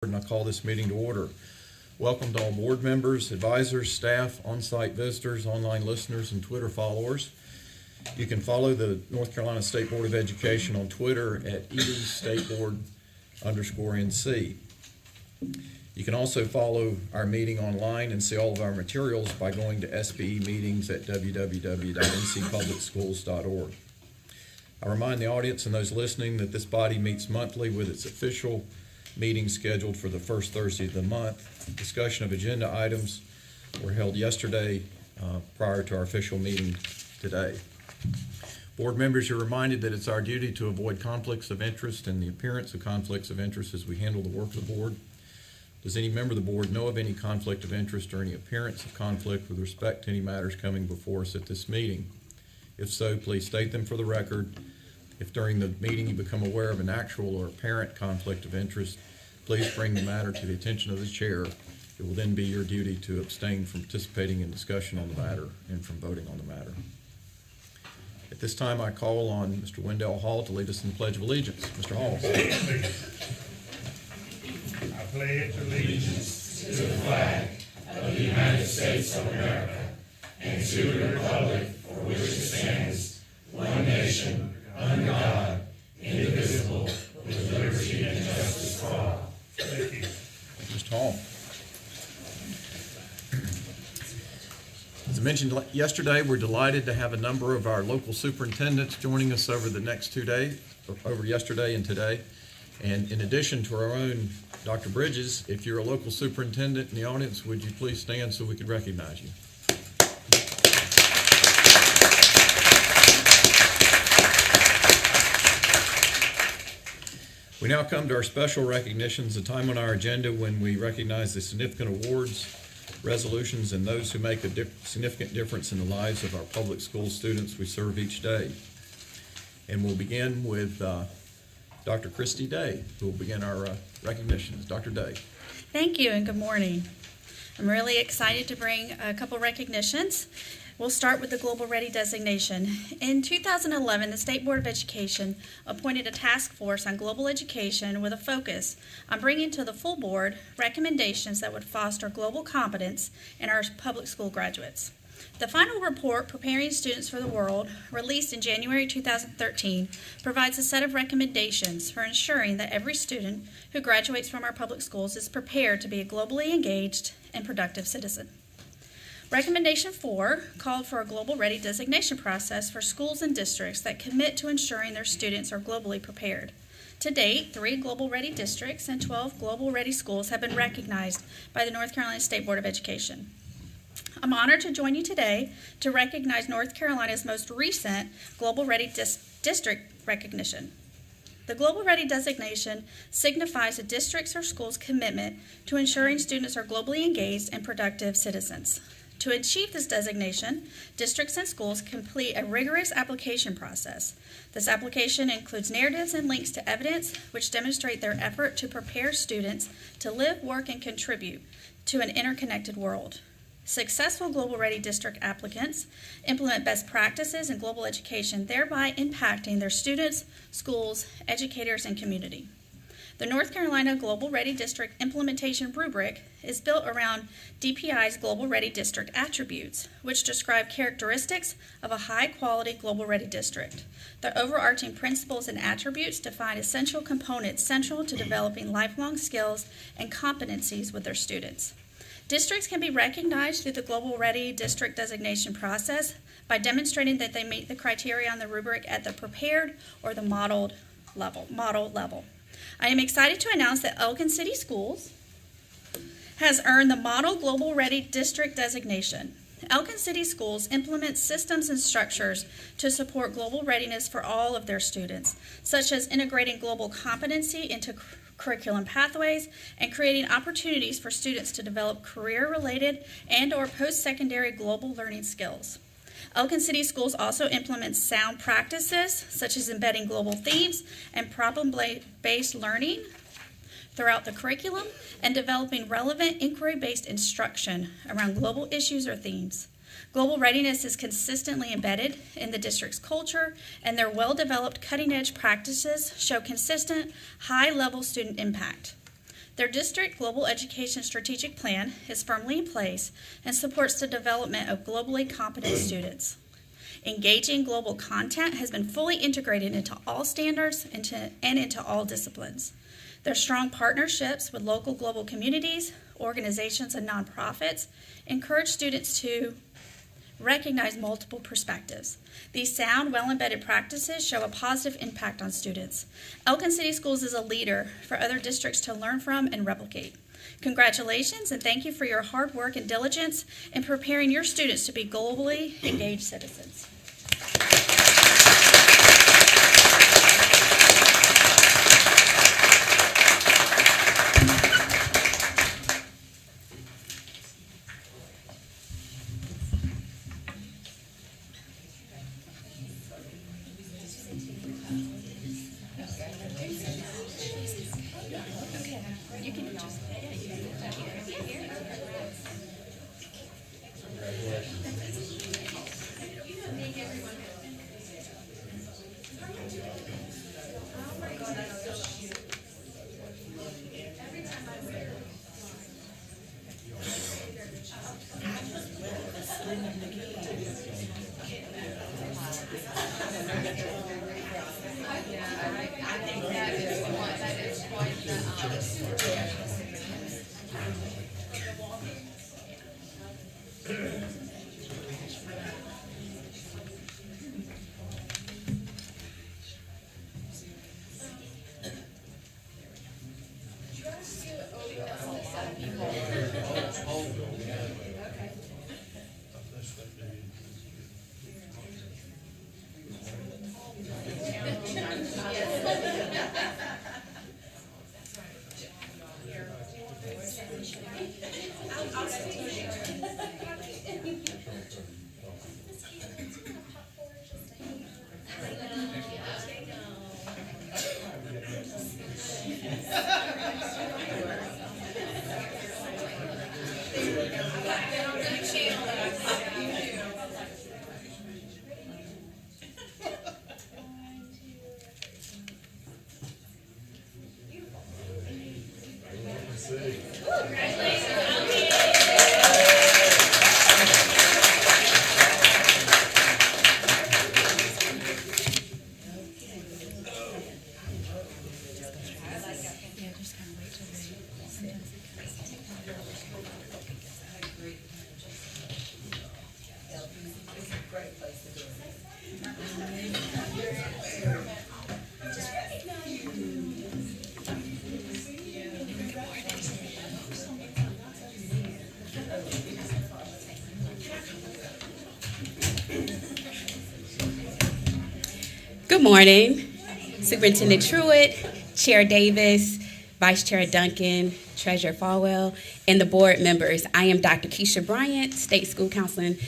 And I call this meeting to order. Welcome to all board members, advisors, staff, on-site visitors, online listeners, and Twitter followers. You can follow the North Carolina State Board of Education on Twitter at EDStateBoard_NC. You can also follow our meeting online and see all of our materials by going to SBE meetings at www.ncpublicschools.org. I remind the audience and those listening that this body meets monthly with its official meeting scheduled for the first Thursday of the month. Discussion of agenda items were held yesterday prior to our official meeting today. Board members, you're reminded that it's our duty to avoid conflicts of interest and the appearance of conflicts of interest as we handle the work of the board. Does any member of the board know of any conflict of interest or any appearance of conflict with respect to any matters coming before us at this meeting? If so, please state them for the record. If during the meeting you become aware of an actual or apparent conflict of interest, please bring the matter to the attention of the chair. It will then be your duty to abstain from participating in discussion on the matter and from voting on the matter. At this time, I call on Mr. Wendell Hall to lead us in the Pledge of Allegiance. Mr. Hall. I pledge allegiance to the flag of the United States of America and to the republic for which it stands, one nation, under God, indivisible, with liberty and justice for all. Thank you. Mr. Hall. As I mentioned yesterday, we're delighted to have a number of our local superintendents joining us over the next 2 days, over yesterday and today. And in addition to our own Dr. Bridges, if you're a local superintendent in the audience, would you please stand so we could recognize you? We now come to our special recognitions, a time on our agenda when we recognize the significant awards, resolutions, and those who make a significant difference in the lives of our public school students we serve each day. And we'll begin with Dr. Christy Day, who will begin our recognitions. Dr. Day. Thank you and good morning. I'm really excited to bring a couple recognitions. We'll start with the Global Ready designation. In 2011, the State Board of Education appointed a task force on global education with a focus on bringing to the full board recommendations that would foster global competence in our public school graduates. The final report, Preparing Students for the World, released in January 2013, provides a set of recommendations for ensuring that every student who graduates from our public schools is prepared to be a globally engaged and productive citizen. Recommendation 4 called for a Global Ready designation process for schools and districts that commit to ensuring their students are globally prepared. To date, 3 Global Ready districts and 12 Global Ready schools have been recognized by the North Carolina State Board of Education. I'm honored to join you today to recognize North Carolina's most recent Global Ready district recognition. The Global Ready designation signifies a district's or school's commitment to ensuring students are globally engaged and productive citizens. To achieve this designation, districts and schools complete a rigorous application process. This application includes narratives and links to evidence which demonstrate their effort to prepare students to live, work, and contribute to an interconnected world. Successful Global Ready district applicants implement best practices in global education, thereby impacting their students, schools, educators, and community. The North Carolina Global Ready District Implementation Rubric is built around DPI's Global Ready District attributes, which describe characteristics of a high-quality Global Ready district. The overarching principles and attributes define essential components central to developing lifelong skills and competencies with their students. Districts can be recognized through the Global Ready District designation process by demonstrating that they meet the criteria on the rubric at the prepared or the model level. I am excited to announce that Elgin City Schools has earned the Model Global Ready District designation. Elgin City Schools implement systems and structures to support global readiness for all of their students, such as integrating global competency into curriculum pathways and creating opportunities for students to develop career-related and/or post-secondary global learning skills. Elgin City Schools also implement sound practices, such as embedding global themes and problem-based learning throughout the curriculum and developing relevant inquiry-based instruction around global issues or themes. Global readiness is consistently embedded in the district's culture, and their well-developed cutting-edge practices show consistent, high-level student impact. Their district global education strategic plan is firmly in place and supports the development of globally competent students. Engaging global content has been fully integrated into all standards and into all disciplines. Their strong partnerships with local global communities, organizations, and nonprofits encourage students to recognize multiple perspectives. These sound, well-embedded practices show a positive impact on students. Elkin City Schools is a leader for other districts to learn from and replicate. Congratulations, and thank you for your hard work and diligence in preparing your students to be globally engaged citizens. Good morning, Superintendent Truitt, Chair Davis, Vice Chair Duncan, Treasurer Falwell, and the board members. I am Dr. Keisha Bryant, State School Counseling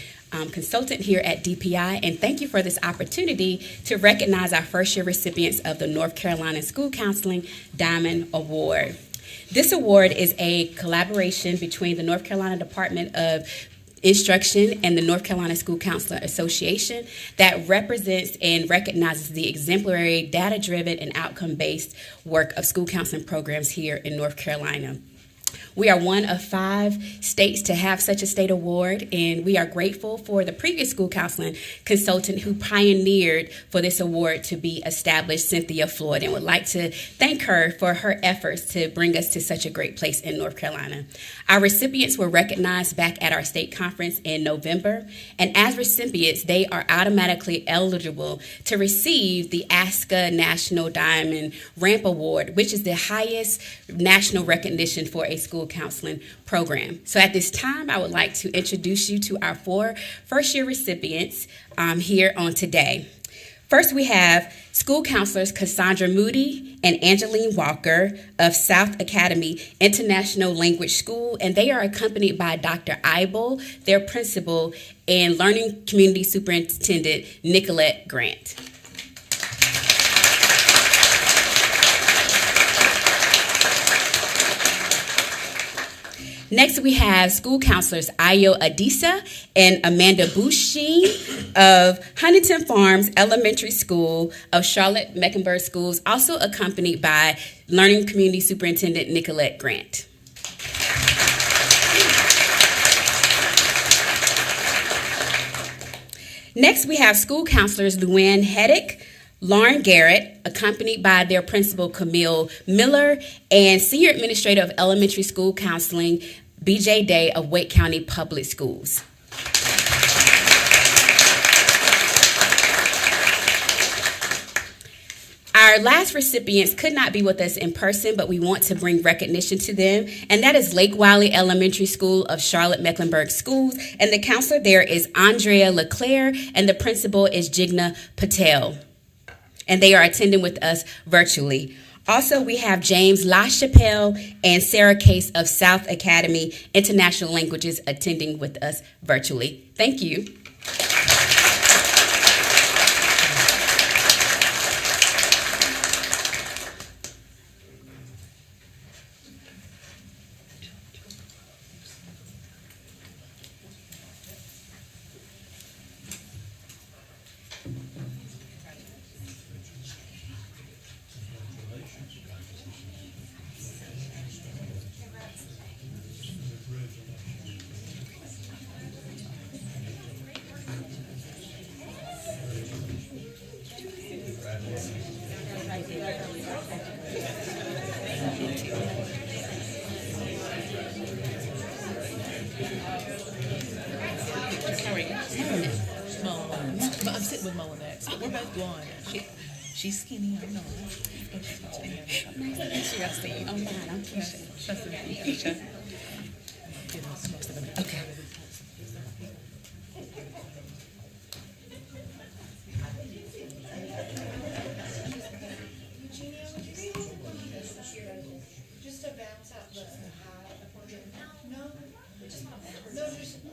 Consultant here at DPI, and thank you for this opportunity to recognize our first-year recipients of the North Carolina School Counseling Diamond Award. This award is a collaboration between the North Carolina Department of Instruction and the North Carolina School Counselor Association that represents and recognizes the exemplary, data-driven, and outcome-based work of school counseling programs here in North Carolina. We are one of 5 states to have such a state award, and we are grateful for the previous school counseling consultant who pioneered for this award to be established, Cynthia Floyd, and would like to thank her for her efforts to bring us to such a great place in North Carolina. Our recipients were recognized back at our state conference in November, and as recipients, they are automatically eligible to receive the ASCA National Diamond Ramp Award, which is the highest national recognition for a school counseling program. So at this time, I would like to introduce you to our 4 first-year recipients here on today. First, we have school counselors Cassandra Moody and Angeline Walker of South Academy International Language School, and they are accompanied by Dr. Eibel, their principal, and Learning Community Superintendent Nicolette Grant. Next, we have school counselors Ayo Adisa and Amanda Bouchine of Huntington Farms Elementary School of Charlotte Mecklenburg Schools, also accompanied by Learning Community Superintendent Nicolette Grant. Next, we have school counselors Luann Heddick, Lauren Garrett, accompanied by their principal Camille Miller, and Senior Administrator of Elementary School Counseling BJ Day of Wake County Public Schools. Our last recipients could not be with us in person, but we want to bring recognition to them, and that is Lake Wiley Elementary School of Charlotte Mecklenburg Schools, and the counselor there is Andrea LeClaire, and the principal is Jigna Patel, and they are attending with us virtually. Also, we have James LaChapelle and Sarah Case of South Academy International Languages attending with us virtually. Thank you. I'm sitting with Mo next. We're both blonde. She's skinny, I'm not. Interesting. Oh, God, I'm Keisha. Okay. Just to bounce out the no, just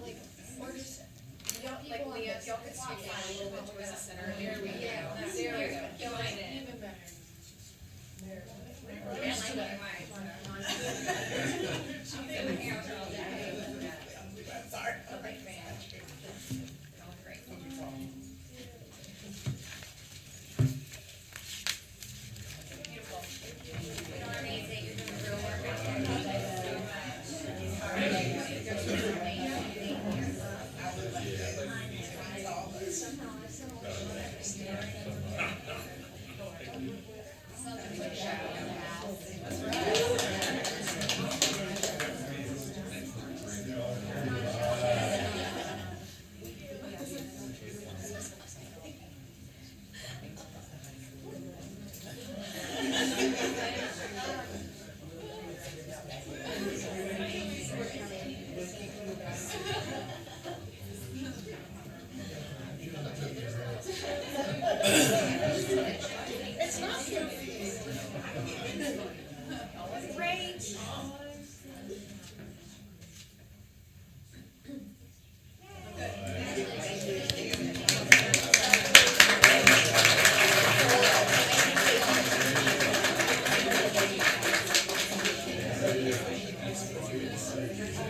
like, or just y'all could swing it a little bit towards the center. There we go. There we go. Even better. Sorry.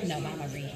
No, Mama read.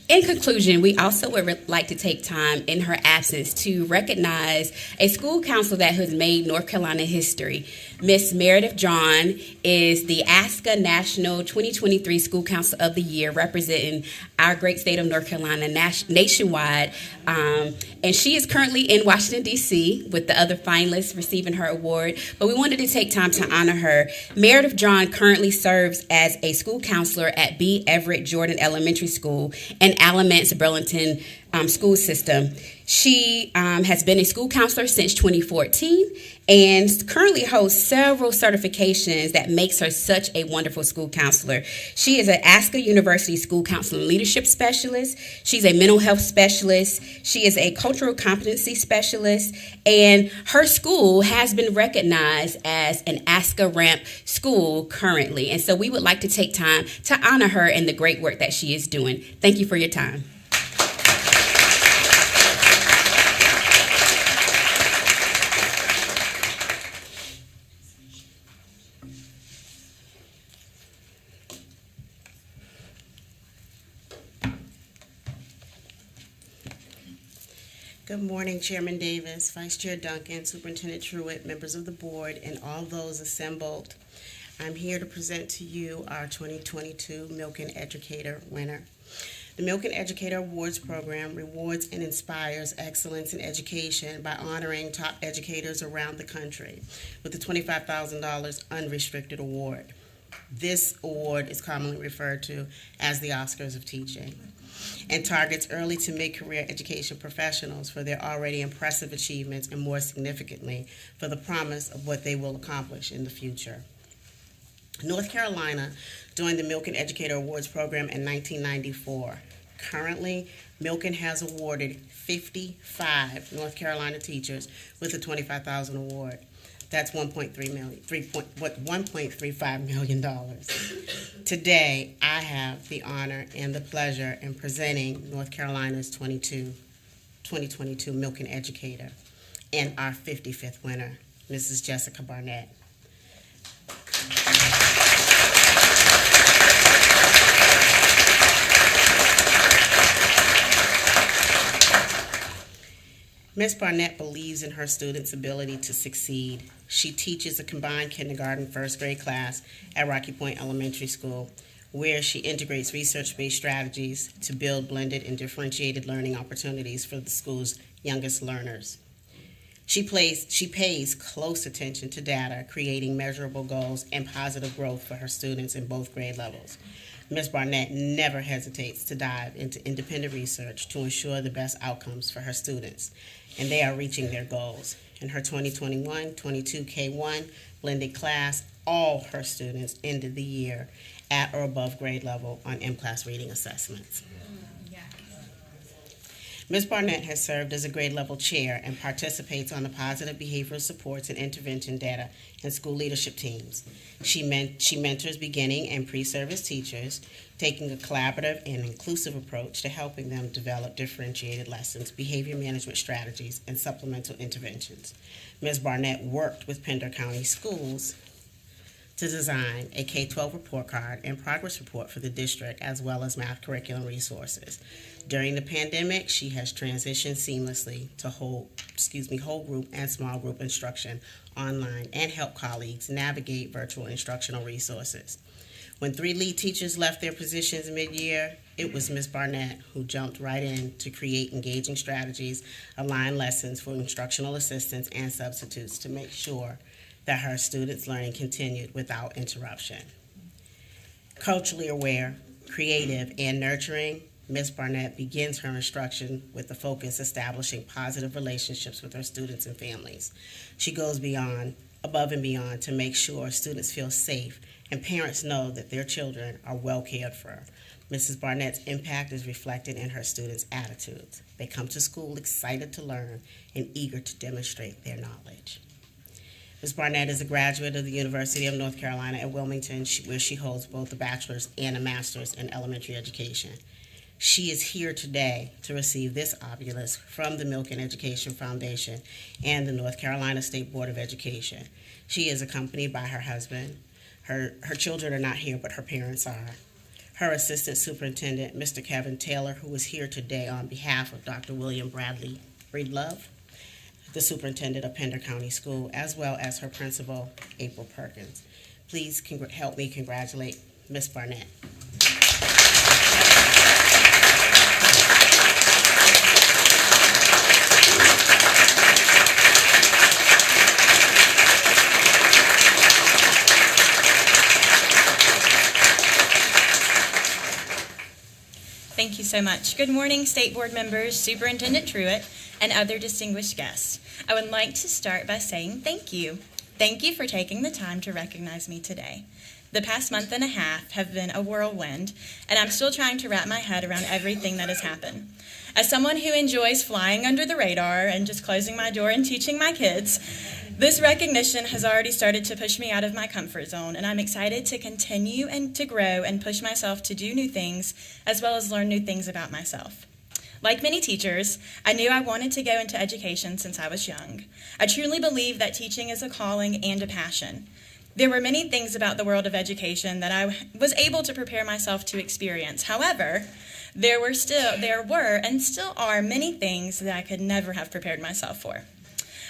In conclusion, we also would like to take time in her absence to recognize a school counselor that has made North Carolina history. Miss Meredith John is the ASCA National 2023 School Council of the Year, representing our great state of North Carolina nationwide. And she is currently in Washington, D.C. with the other finalists receiving her award. But we wanted to take time to honor her. Meredith John currently serves as a school counselor at B. Everett Jordan Elementary School and Alamance Burlington school system. She has been a school counselor since 2014 and currently holds several certifications that makes her such a wonderful school counselor. She is an ASCA University School Counseling Leadership Specialist. She's a mental health specialist. She is a cultural competency specialist. And her school has been recognized as an ASCA ramp school currently. And so we would like to take time to honor her and the great work that she is doing. Thank you for your time. Good morning, Chairman Davis, Vice Chair Duncan, Superintendent Truitt, members of the board, and all those assembled. I'm here to present to you our 2022 Milken Educator winner. The Milken Educator Awards program rewards and inspires excellence in education by honoring top educators around the country with the $25,000 unrestricted award. This award is commonly referred to as the Oscars of Teaching and targets early to mid-career education professionals for their already impressive achievements and, more significantly, for the promise of what they will accomplish in the future. North Carolina joined the Milken Educator Awards program in 1994. Currently, Milken has awarded 55 North Carolina teachers with a $25,000 award. That's $1.35 million. Today, I have the honor and the pleasure in presenting North Carolina's 2022 Milken Educator and our 55th winner, Mrs. Jessica Barnett. Ms. Barnett believes in her students' ability to succeed. She teaches a combined kindergarten first grade class at Rocky Point Elementary School, where she integrates research-based strategies to build blended and differentiated learning opportunities for the school's youngest learners. She pays close attention to data, creating measurable goals and positive growth for her students in both grade levels. Ms. Barnett never hesitates to dive into independent research to ensure the best outcomes for her students, and they are reaching their goals. In her 2021-22 K-1 blended class, all her students ended the year at or above grade level on M-Class reading assessments. Ms. Barnett has served as a grade level chair and participates on the positive behavioral supports and intervention data and school leadership teams. She mentors beginning and pre-service teachers, taking a collaborative and inclusive approach to helping them develop differentiated lessons, behavior management strategies, and supplemental interventions. Ms. Barnett worked with Pender County Schools to design a K-12 report card and progress report for the district, as well as math curriculum resources. During the pandemic, she has transitioned seamlessly to whole group and small group instruction online and help colleagues navigate virtual instructional resources. When 3 lead teachers left their positions mid-year, it was Ms. Barnett who jumped right in to create engaging strategies, align lessons for instructional assistants and substitutes to make sure that her students' learning continued without interruption. Culturally aware, creative, and nurturing, Ms. Barnett begins her instruction with the focus establishing positive relationships with her students and families. She goes above and beyond to make sure students feel safe and parents know that their children are well cared for. Mrs. Barnett's impact is reflected in her students' attitudes. They come to school excited to learn and eager to demonstrate their knowledge. Ms. Barnett is a graduate of the University of North Carolina at Wilmington, where she holds both a bachelor's and a master's in elementary education. She is here today to receive this obulus from the Milken Education Foundation and the North Carolina State Board of Education. She is accompanied by her husband. Her children are not here, but her parents are. Her assistant superintendent, Mr. Kevin Taylor, who is here today on behalf of Dr. William Bradley Breedlove, the superintendent of Pender County School, as well as her principal, April Perkins. Please help me congratulate Ms. Barnett. Thank you so much. Good morning, State Board members, Superintendent Truitt, and other distinguished guests. I would like to start by saying thank you. Thank you for taking the time to recognize me today. The past month and a half have been a whirlwind, and I'm still trying to wrap my head around everything that has happened. As someone who enjoys flying under the radar and just closing my door and teaching my kids, this recognition has already started to push me out of my comfort zone, and I'm excited to continue and to grow and push myself to do new things, as well as learn new things about myself. Like many teachers, I knew I wanted to go into education since I was young. I truly believe that teaching is a calling and a passion. There were many things about the world of education that I was able to prepare myself to experience. However, there were and still are many things that I could never have prepared myself for.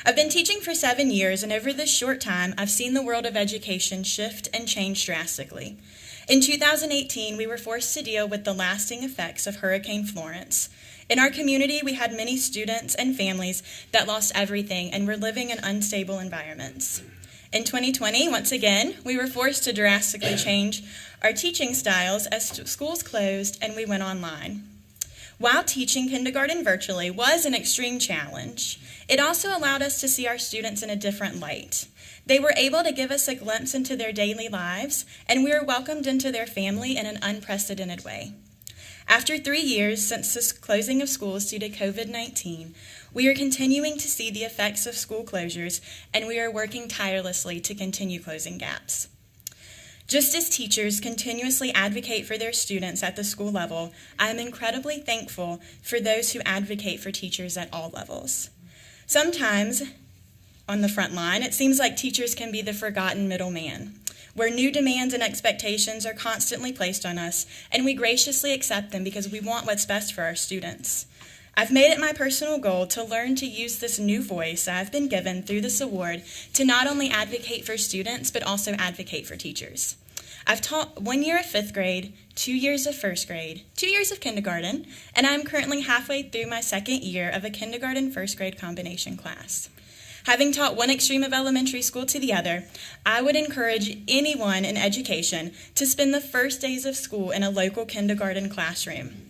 I've been teaching for 7 years, and over this short time, I've seen the world of education shift and change drastically. In 2018, we were forced to deal with the lasting effects of Hurricane Florence. In our community, we had many students and families that lost everything and were living in unstable environments. In 2020, once again, we were forced to drastically change our teaching styles as schools closed and we went online. While teaching kindergarten virtually was an extreme challenge, it also allowed us to see our students in a different light. They were able to give us a glimpse into their daily lives, and we were welcomed into their family in an unprecedented way. After 3 years since the closing of schools due to COVID-19, we are continuing to see the effects of school closures, and we are working tirelessly to continue closing gaps. Just as teachers continuously advocate for their students at the school level, I am incredibly thankful for those who advocate for teachers at all levels. Sometimes, on the front line, it seems like teachers can be the forgotten middleman, where new demands and expectations are constantly placed on us, and we graciously accept them because we want what's best for our students. I've made it my personal goal to learn to use this new voice I've been given through this award to not only advocate for students, but also advocate for teachers. I've taught 1 year of 5th grade, 2 years of 1st grade, 2 years of kindergarten, and I'm currently halfway through my 2nd year of a kindergarten 1st grade combination class. Having taught one extreme of elementary school to the other, I would encourage anyone in education to spend the first days of school in a local kindergarten classroom.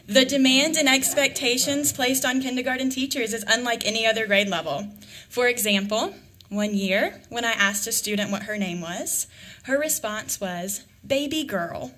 The demands and expectations placed on kindergarten teachers is unlike any other grade level. For example, 1 year, when I asked a student what her name was, her response was, "Baby girl."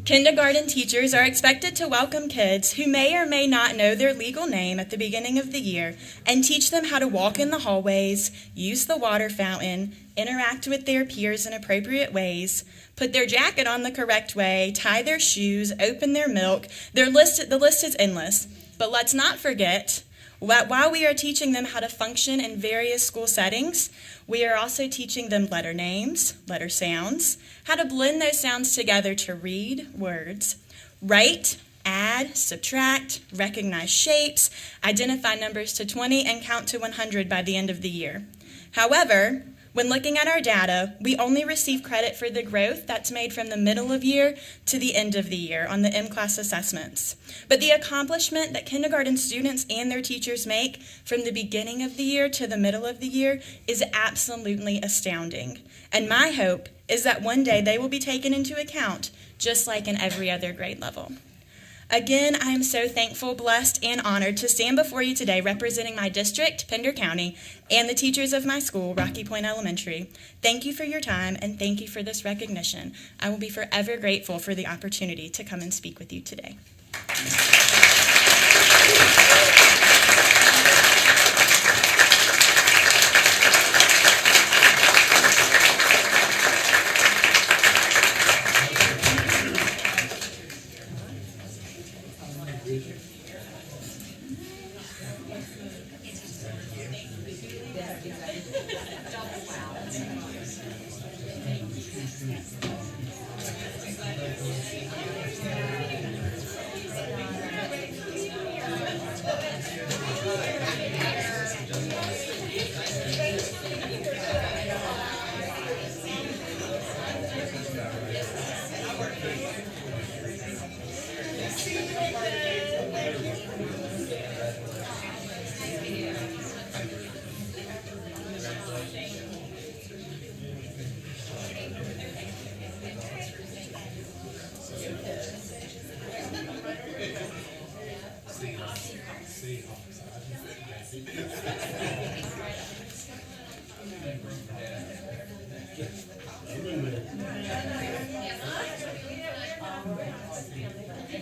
Kindergarten teachers are expected to welcome kids who may or may not know their legal name at the beginning of the year and teach them how to walk in the hallways, use the water fountain, interact with their peers in appropriate ways, put their jacket on the correct way, tie their shoes, open their milk. The list is endless. But let's not forget, while we are teaching them how to function in various school settings, we are also teaching them letter names, letter sounds, how to blend those sounds together to read words, write, add, subtract, recognize shapes, identify numbers to 20, and count to 100 by the end of the year. However, when looking at our data, we only receive credit for the growth that's made from the middle of year to the end of the year on the M-Class assessments. But the accomplishment that kindergarten students and their teachers make from the beginning of the year to the middle of the year is absolutely astounding. And my hope is that one day they will be taken into account, just like in every other grade level. Again, I am so thankful, blessed, and honored to stand before you today representing my district, Pender County, and the teachers of my school, Rocky Point Elementary. Thank you for your time, and thank you for this recognition. I will be forever grateful for the opportunity to come and speak with you today.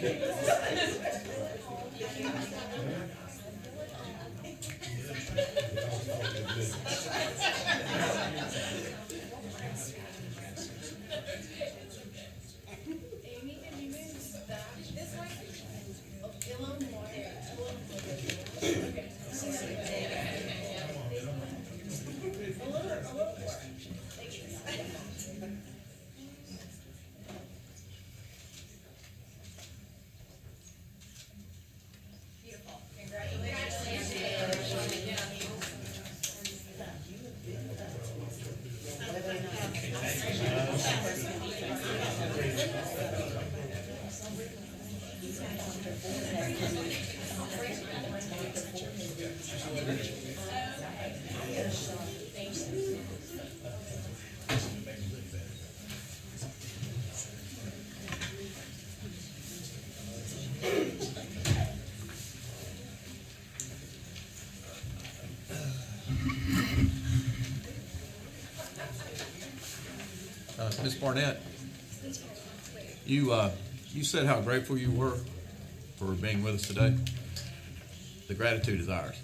Amy, can you move back this way? Oh, a little more. Ms. Barnett, you said how grateful you were for being with us today. The gratitude is ours.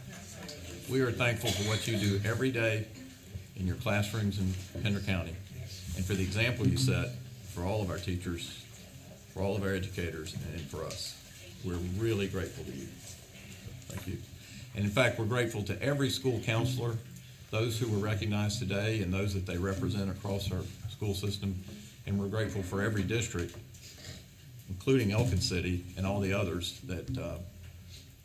We are thankful for what you do every day in your classrooms in Pender County, and for the example you set for all of our teachers, for all of our educators, and for us. We're really grateful to you. Thank you. And in fact, we're grateful to every school counselor, those who were recognized today and those that they represent across our school system. And we're grateful for every district, including Elkin City and all the others that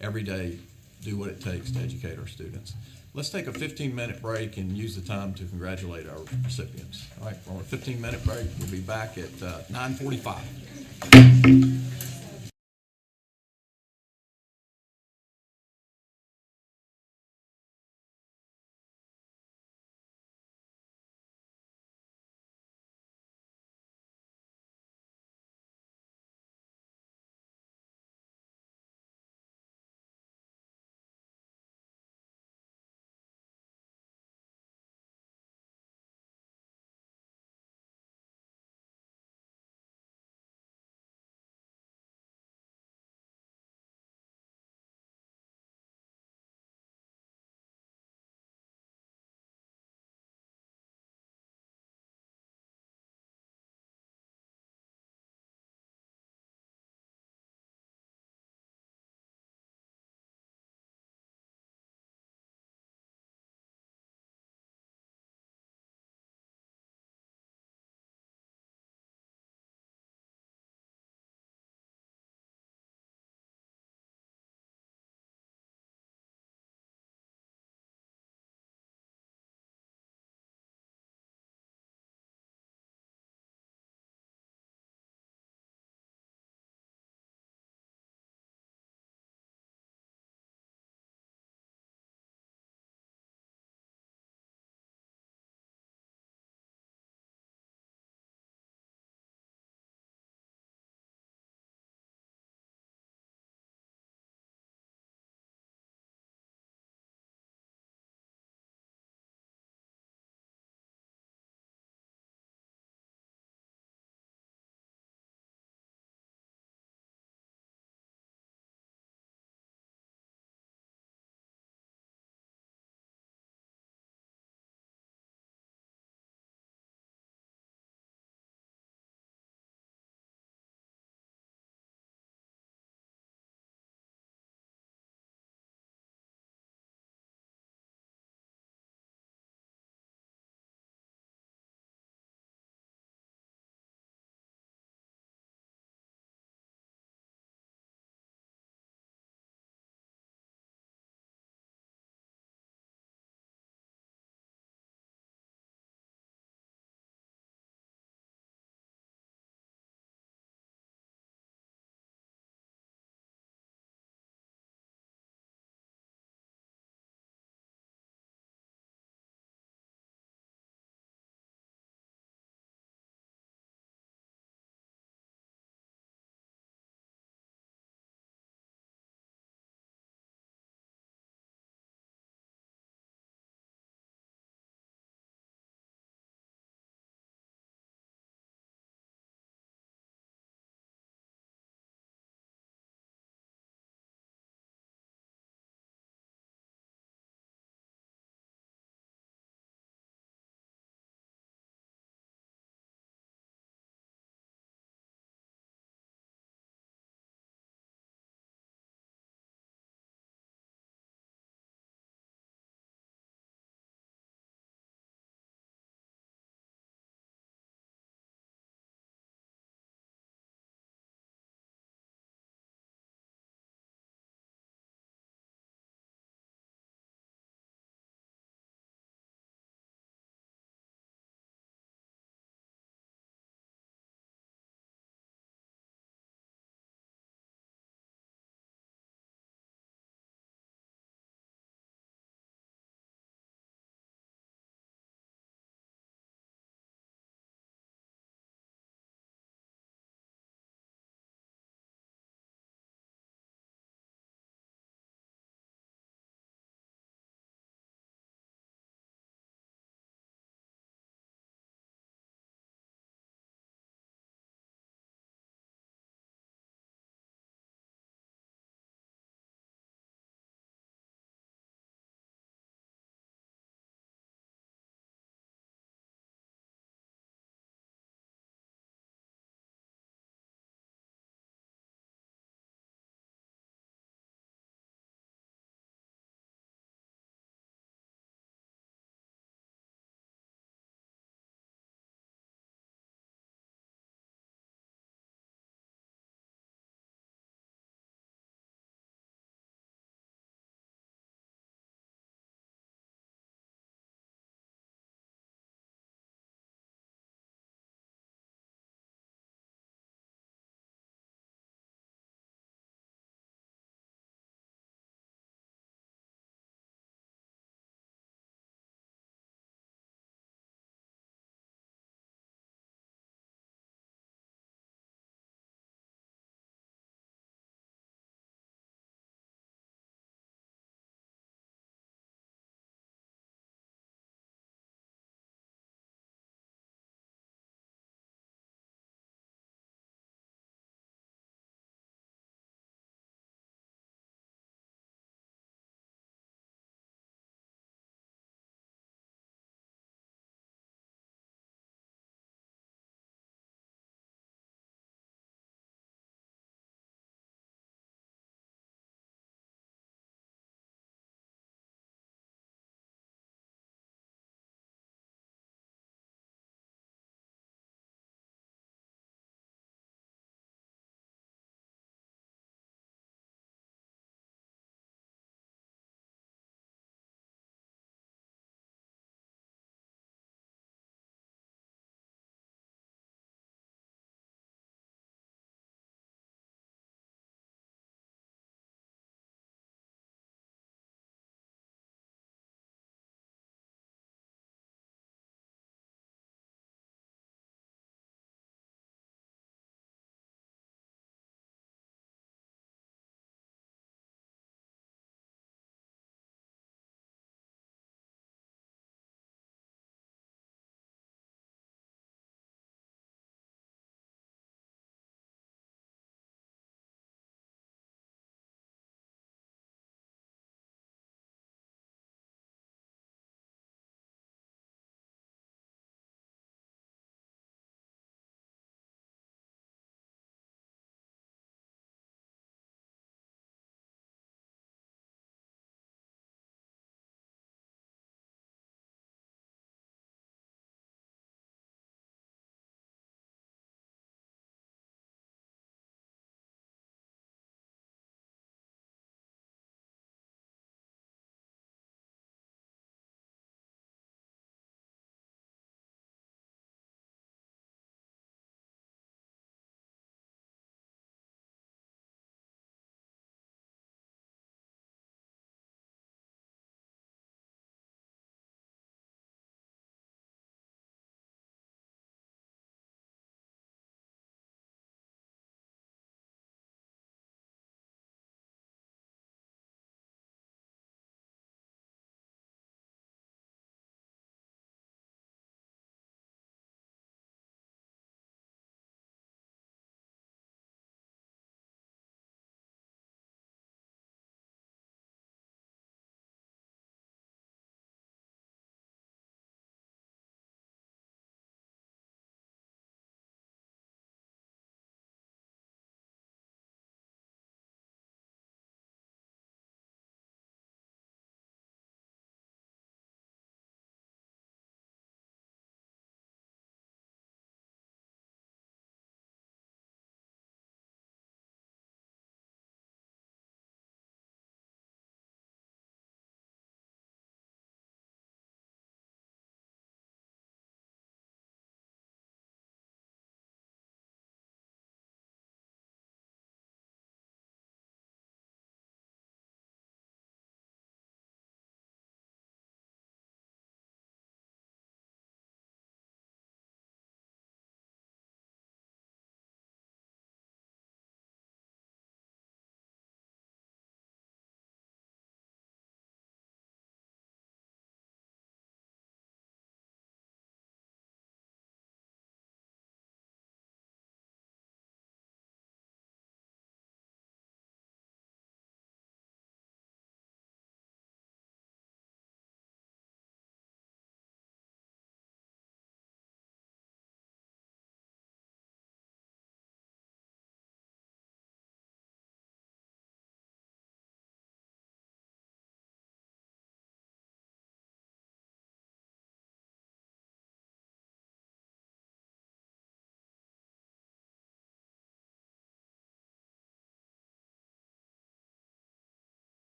every day do what it takes to educate our students. Let's take a 15-minute break and use the time to congratulate our recipients. All right, for a 15-minute break, we'll be back at 9:45.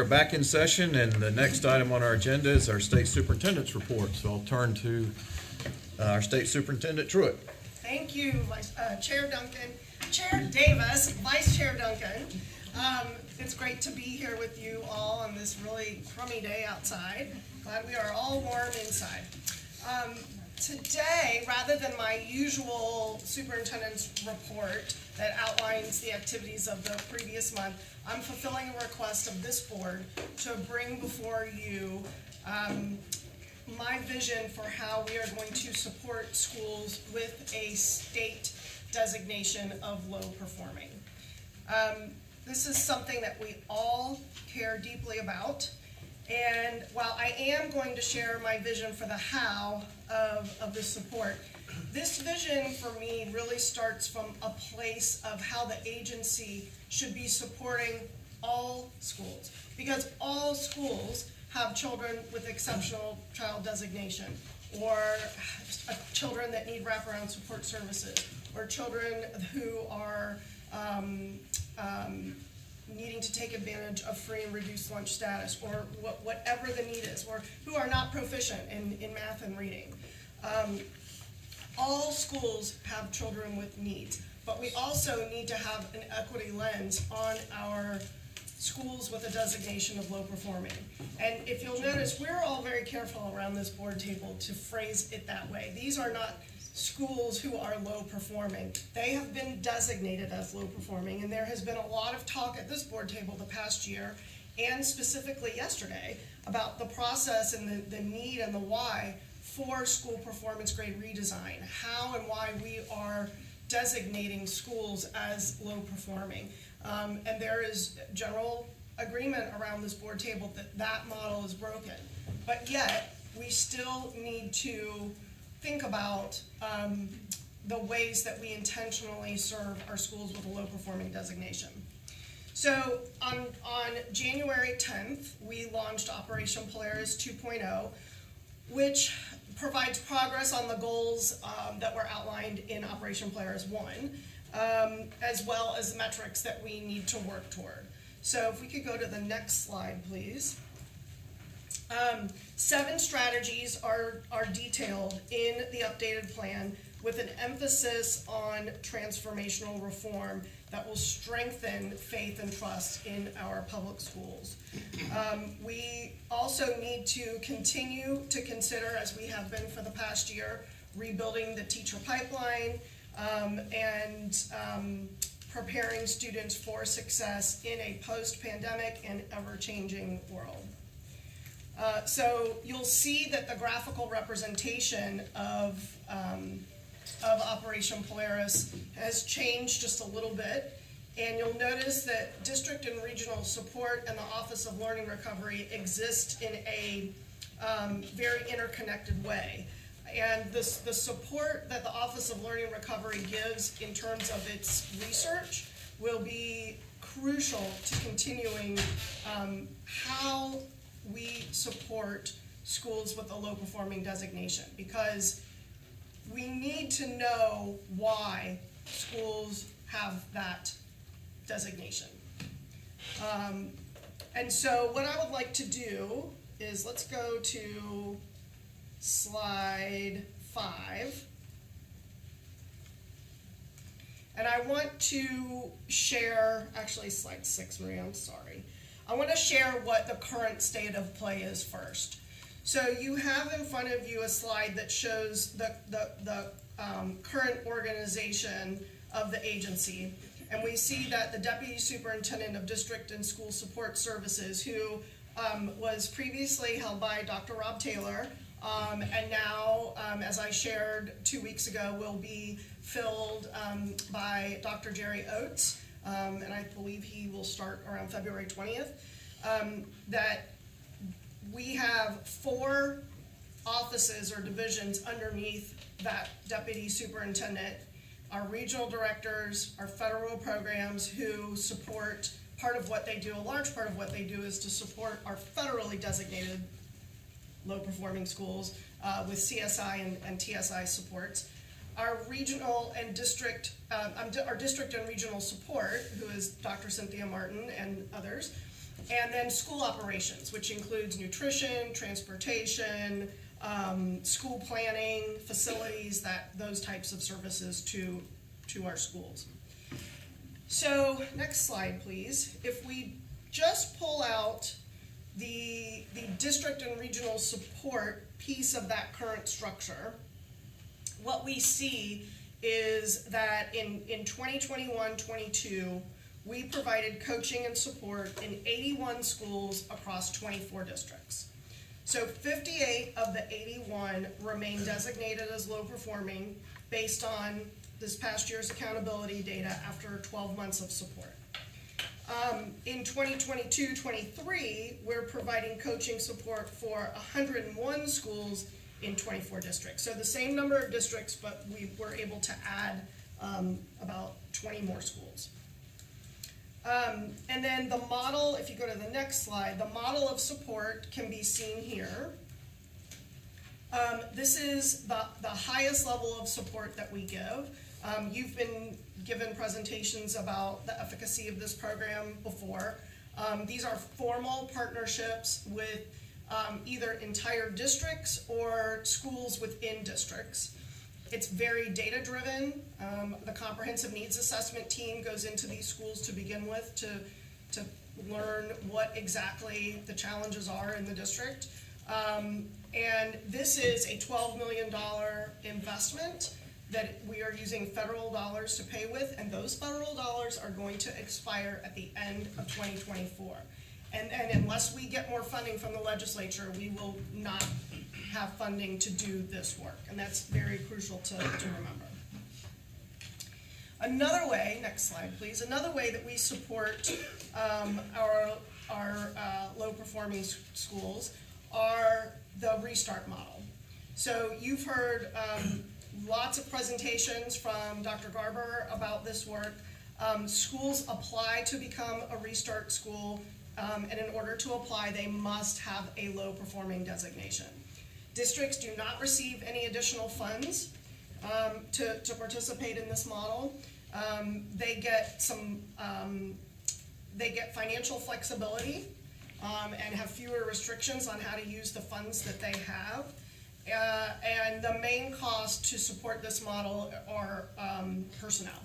are back in session, and the next item on our agenda is our state superintendent's report. So I'll turn to our state superintendent, Truitt. Thank you, Chair Duncan, Chair Davis, Vice Chair Duncan. It's great to be here with you all on this really crummy day outside. Glad we are all warm inside. Today, rather than my usual superintendent's report that outlines the activities of the previous month, I'm fulfilling a request of this board to bring before you my vision for how we are going to support schools with a state designation of low performing. This is something that we all care deeply about. And while I am going to share my vision for the how of this support, this vision for me really starts from a place of how the agency should be supporting all schools. Because all schools have children with exceptional child designation, or children that need wraparound support services, or children who are needing to take advantage of free and reduced lunch status, or whatever the need is, or who are not proficient in math and reading. All schools have children with needs, but we also need to have an equity lens on our schools with a designation of low performing. And if you'll notice, we're all very careful around this board table to phrase it that way. These are not schools who are low performing. They have been designated as low performing, and there has been a lot of talk at this board table the past year, and specifically yesterday, about the process and the need and the why for school performance grade redesign, how and why we are designating schools as low performing. And there is general agreement around this board table that that model is broken. But yet, we still need to think about the ways that we intentionally serve our schools with a low performing designation. So on January 10th, we launched Operation Polaris 2.0, which provides progress on the goals that were outlined in Operation Polaris 1, as well as metrics that we need to work toward. So if we could go to the next slide, please. 7 strategies are detailed in the updated plan, with an emphasis on transformational reform that will strengthen faith and trust in our public schools. We also need to continue to consider, as we have been for the past year, rebuilding the teacher pipeline and preparing students for success in a post-pandemic and ever-changing world. So you'll see that the graphical representation of Operation Polaris has changed just a little bit, and you'll notice that district and regional support and the Office of Learning Recovery exist in a very interconnected way. And the support that the Office of Learning Recovery gives in terms of its research will be crucial to continuing how we support schools with a low performing designation, because we need to know why schools have that designation. And so what I would like to do is, let's go to slide 5. And I want to share, actually slide 6, Maria, I'm sorry. I want to share what the current state of play is first. So you have in front of you a slide that shows the current organization of the agency. And we see that the Deputy Superintendent of District and School Support Services, who was previously held by Dr. Rob Taylor, and now, as I shared 2 weeks ago, will be filled by Dr. Jerry Oates, and I believe he will start around February 20th, that we have 4 offices or divisions underneath that deputy superintendent, our regional directors, our federal programs who support part of what they do. A large part of what they do is to support our federally designated low-performing schools with CSI and TSI supports. Our regional and district, our district and regional support, who is Dr. Cynthia Martin and others, And then school operations, which includes nutrition, transportation, school planning, facilities, those types of services to our schools. So next slide, please. If we just pull out the district and regional support piece of that current structure, what we see is that in 2021-22, we provided coaching and support in 81 schools across 24 districts. So 58 of the 81 remain designated as low performing based on this past year's accountability data after 12 months of support. In 2022-23, we're providing coaching support for 101 schools in 24 districts. So the same number of districts, but we were able to add about 20 more schools. And then the model, if you go to the next slide, the model of support can be seen here. This is the highest level of support that we give. You've been given presentations about the efficacy of this program before. These are formal partnerships with either entire districts or schools within districts. It's very data-driven. The comprehensive needs assessment team goes into these schools to begin with to learn what exactly the challenges are in the district. And this is a $12 million investment that we are using federal dollars to pay with, and those federal dollars are going to expire at the end of 2024. And unless we get more funding from the legislature, we will not have funding to do this work, and that's very crucial to remember. Another way, next slide please, another way that we support our low-performing schools are the Restart model. So you've heard lots of presentations from Dr. Garber about this work. Schools apply to become a Restart school, and in order to apply, they must have a low-performing designation. Districts do not receive any additional funds to participate in this model. They get financial flexibility and have fewer restrictions on how to use the funds that they have. And the main cost to support this model are personnel.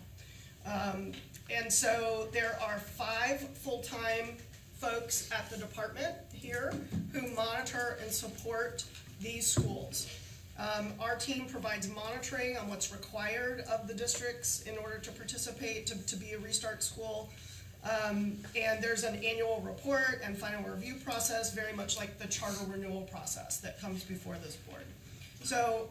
And so there are 5 full-time folks at the department here who monitor and support these schools. Our team provides monitoring on what's required of the districts in order to participate, to be a Restart school. And there's an annual report and final review process, very much like the charter renewal process that comes before this board. So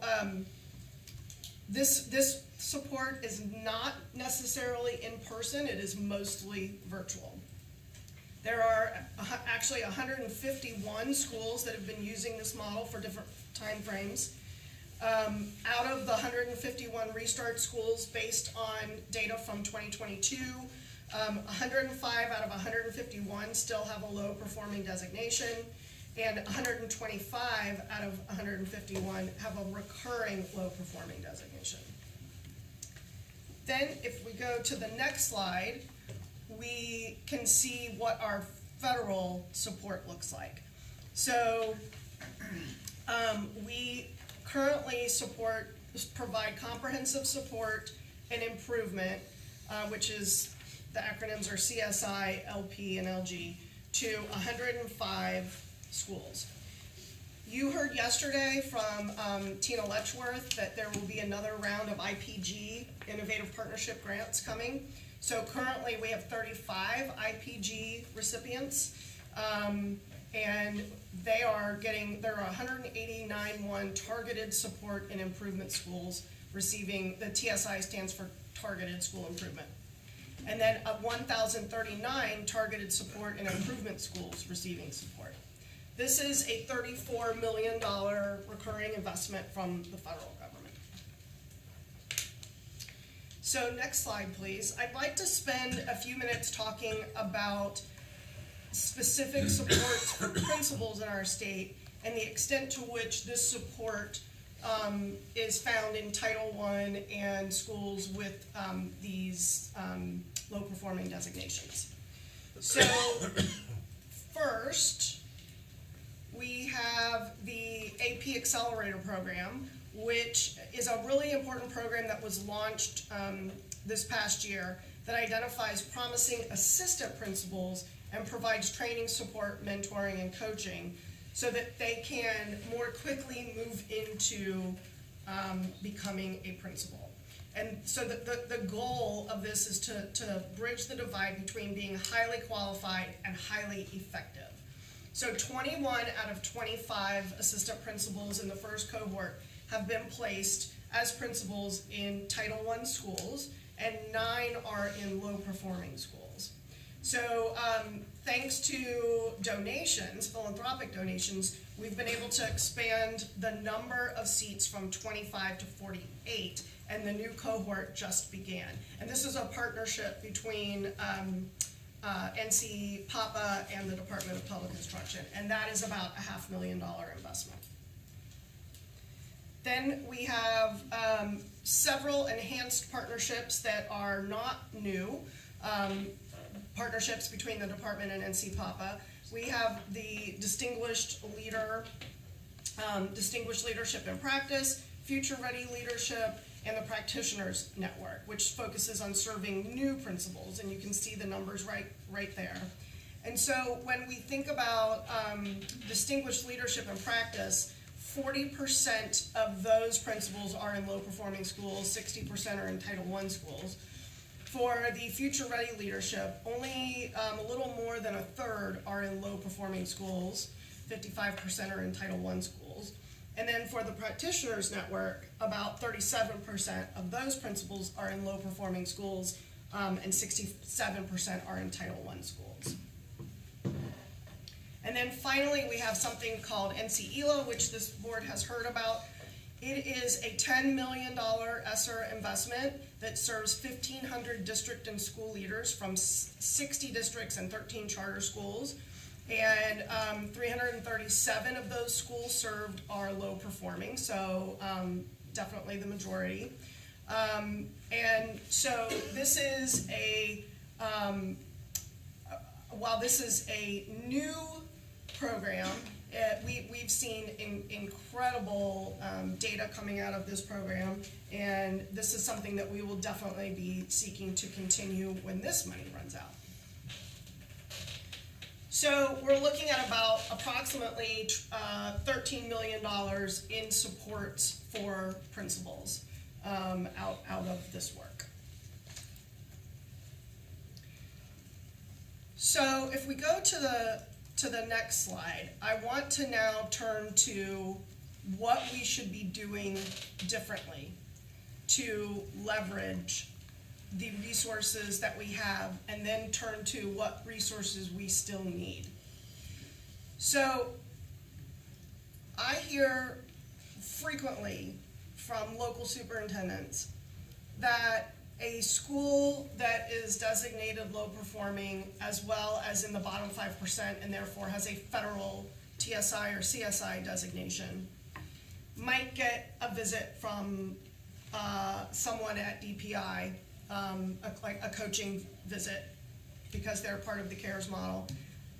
this support is not necessarily in person, it is mostly virtual. There are actually 151 schools that have been using this model for different time frames. Out of the 151 Restart schools, based on data from 2022, 105 out of 151 still have a low performing designation, and 125 out of 151 have a recurring low performing designation. Then if we go to the next slide, we can see what our federal support looks like. So we currently provide comprehensive support and improvement, which is, the acronyms are CSI, LP, and LG, to 105 schools. You heard yesterday from Tina Letchworth that there will be another round of IPG, Innovative Partnership Grants, coming. So currently we have 35 IPG recipients, and there are 189 targeted support and improvement schools receiving, the TSI stands for Targeted School Improvement. And then 1,039 targeted support and improvement schools receiving support. This is a $34 million recurring investment from the federal government. So next slide, please. I'd like to spend a few minutes talking about specific supports for principals in our state and the extent to which this support is found in Title I and schools with these low-performing designations. So First, we have the AP Accelerator Program, which is a really important program that was launched this past year that identifies promising assistant principals and provides training, support, mentoring, and coaching so that they can more quickly move into becoming a principal. And so the goal of this is to bridge the divide between being highly qualified and highly effective. So 21 out of 25 assistant principals in the first cohort have been placed as principals in Title I schools, and 9 are in low-performing schools. So thanks to donations, philanthropic donations, we've been able to expand the number of seats from 25 to 48, and the new cohort just began. And this is a partnership between NC PAPA and the Department of Public Instruction, and that is about a $500,000 investment. Then we have several enhanced partnerships that are not new, partnerships between the department and NC PAPA. We have the Distinguished Leadership in Practice, Future Ready Leadership, and the Practitioners Network, which focuses on serving new principals, and you can see the numbers right there. And so when we think about Distinguished Leadership in Practice, 40% of those principals are in low-performing schools, 60% are in Title I schools. For the Future Ready Leadership, only a little more than a third are in low-performing schools, 55% are in Title I schools. And then for the Practitioners Network, about 37% of those principals are in low-performing schools, and 67% are in Title I schools. And then finally, we have something called NC ELA, which this board has heard about. It is a $10 million ESSER investment that serves 1,500 district and school leaders from 60 districts and 13 charter schools. And 337 of those schools served are low performing, so definitely the majority. And so this is while this is a new program, we've seen incredible data coming out of this program, and this is something that we will definitely be seeking to continue when this money runs out. So we're looking at about approximately $13 million in supports for principals out of this work. So if we go to the next slide, I want to now turn to what we should be doing differently to leverage the resources that we have, and then turn to what resources we still need. So I hear frequently from local superintendents that a school that is designated low performing, as well as in the bottom 5% and therefore has a federal TSI or CSI designation, might get a visit from someone at DPI, like a coaching visit, because they're part of the CARES model.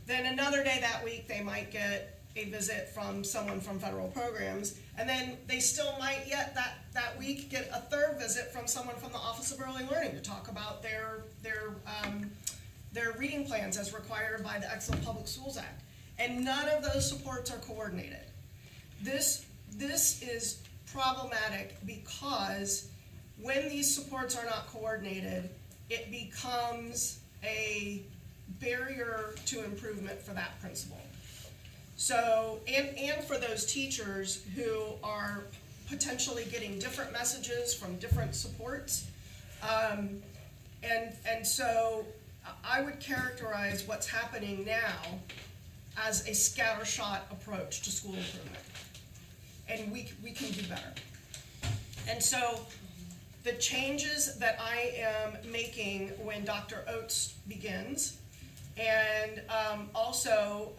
Then another day that week, they might get a visit from someone from federal programs, and then they still might yet that week get a third visit from someone from the Office of Early Learning to talk about their reading plans as required by the Excellent Public Schools Act. And none of those supports are coordinated. This is problematic because when these supports are not coordinated, it becomes a barrier to improvement for that principal. So, and for those teachers who are potentially getting different messages from different supports. And so I would characterize what's happening now as a scattershot approach to school improvement. And we can do better. And so the changes that I am making when Dr. Oates begins, and also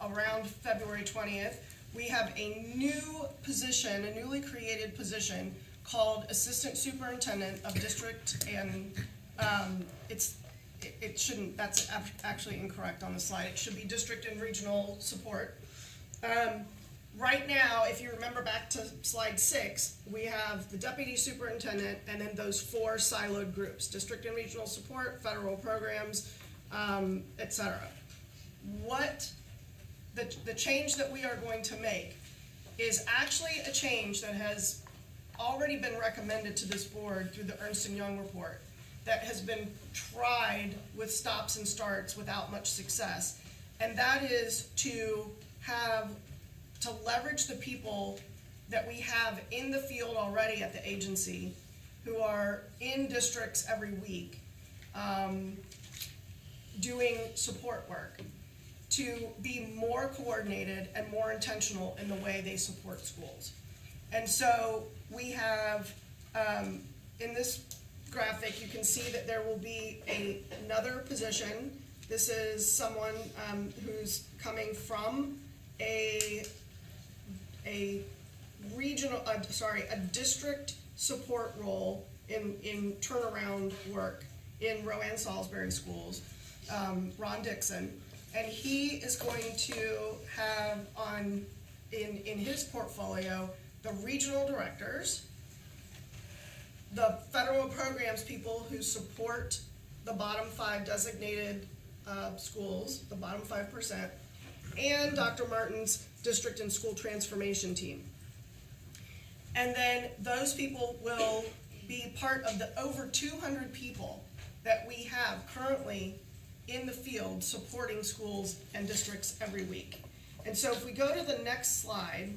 around February 20th, we have a new position, a newly created position called Assistant Superintendent of District, and it's it shouldn't, that's actually incorrect on the slide. It should be district and regional support. Right now, if you remember back to slide 6, we have the deputy superintendent and then those 4 siloed groups, district and regional support, federal programs, et cetera. What the change that we are going to make is actually a change that has already been recommended to this board through the Ernst & Young report that has been tried with stops and starts without much success. And that is to leverage the people that we have in the field already at the agency who are in districts every week doing support work to be more coordinated and more intentional in the way they support schools. And so we have, in this graphic, you can see that there will be another position. This is someone who's coming from a regional, a district support role in turnaround work in Rowan Salisbury schools, Ron Dixon. And he is going to have in his portfolio the regional directors, the federal programs people who support the bottom 5 designated schools, the bottom 5%, and Dr. Martin's district and school transformation team. And then those people will be part of the over 200 people that we have currently in the field supporting schools and districts every week. And so if we go to the next slide,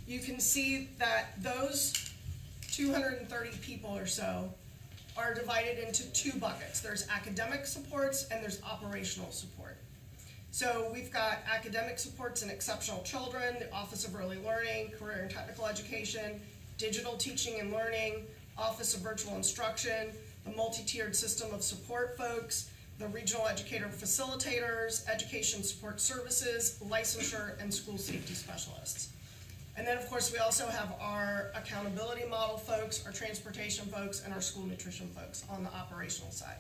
you can see that those 230 people or so are divided into 2 buckets. There's academic supports and there's operational support. So we've got academic supports in exceptional children, the Office of Early Learning, Career and Technical Education, Digital Teaching and Learning, Office of Virtual Instruction, the multi-tiered system of support folks, the regional educator facilitators, education support services, licensure, and school safety specialists. And then, of course, we also have our accountability model folks, our transportation folks, and our school nutrition folks on the operational side.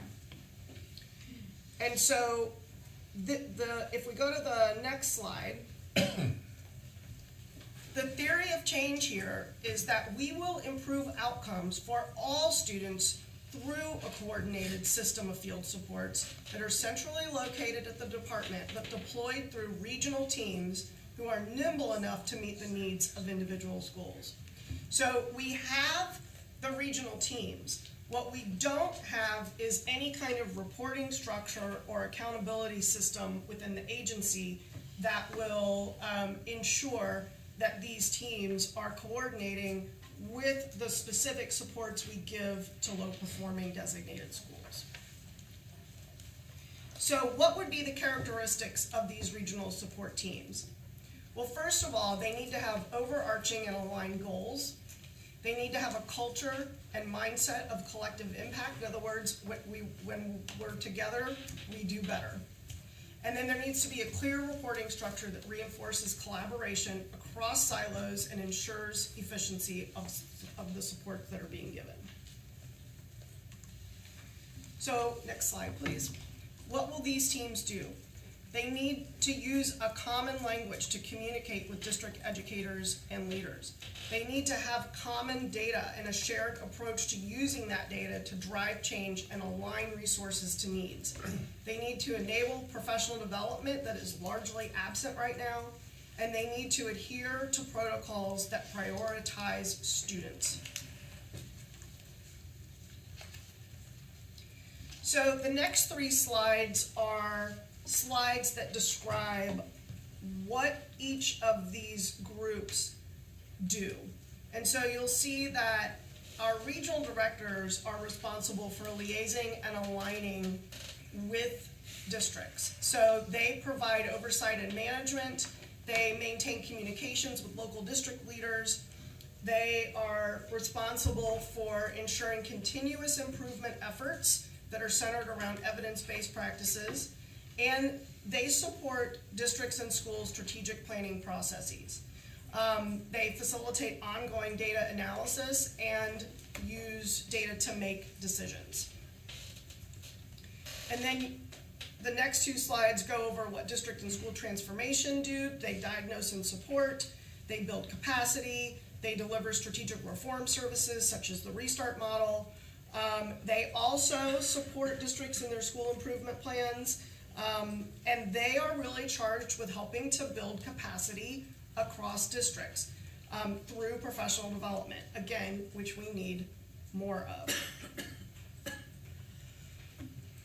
And so, if we go to the next slide, the theory of change here is that we will improve outcomes for all students through a coordinated system of field supports that are centrally located at the department but deployed through regional teams who are nimble enough to meet the needs of individual schools. So we have the regional teams. What we don't have is any kind of reporting structure or accountability system within the agency that will ensure that these teams are coordinating with the specific supports we give to low-performing designated schools. So what would be the characteristics of these regional support teams? Well, first of all, they need to have overarching and aligned goals. They need to have a culture and mindset of collective impact. In other words, when we're together, we do better. And then there needs to be a clear reporting structure that reinforces collaboration across silos and ensures efficiency of the support that are being given. So, next slide, please. What will these teams do? They need to use a common language to communicate with district educators and leaders. They need to have common data and a shared approach to using that data to drive change and align resources to needs. They need to enable professional development that is largely absent right now, and they need to adhere to protocols that prioritize students. So the next 3 slides are slides that describe what each of these groups do. And so you'll see that our regional directors are responsible for liaising and aligning with districts. So they provide oversight and management. They maintain communications with local district leaders. They are responsible for ensuring continuous improvement efforts that are centered around evidence-based practices. And they support districts and schools' strategic planning processes. They facilitate ongoing data analysis and use data to make decisions. And then the next two slides go over what district and school transformation do. They diagnose and support, they build capacity, they deliver strategic reform services such as the Restart model. They also support districts in their school improvement plans, and they are really charged with helping to build capacity across districts through professional development, again, which we need more of.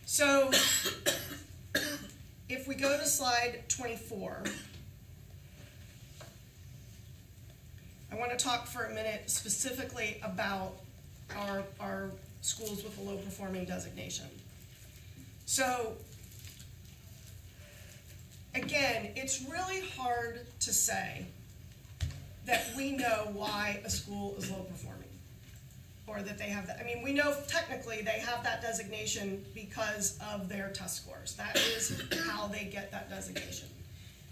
So if we go to slide 24, I want to talk for a minute specifically about our schools with a low performing designation. So again, it's really hard to say that we know why a school is low performing, or that they have that. I mean, we know technically they have that designation because of their test scores. That is how they get that designation.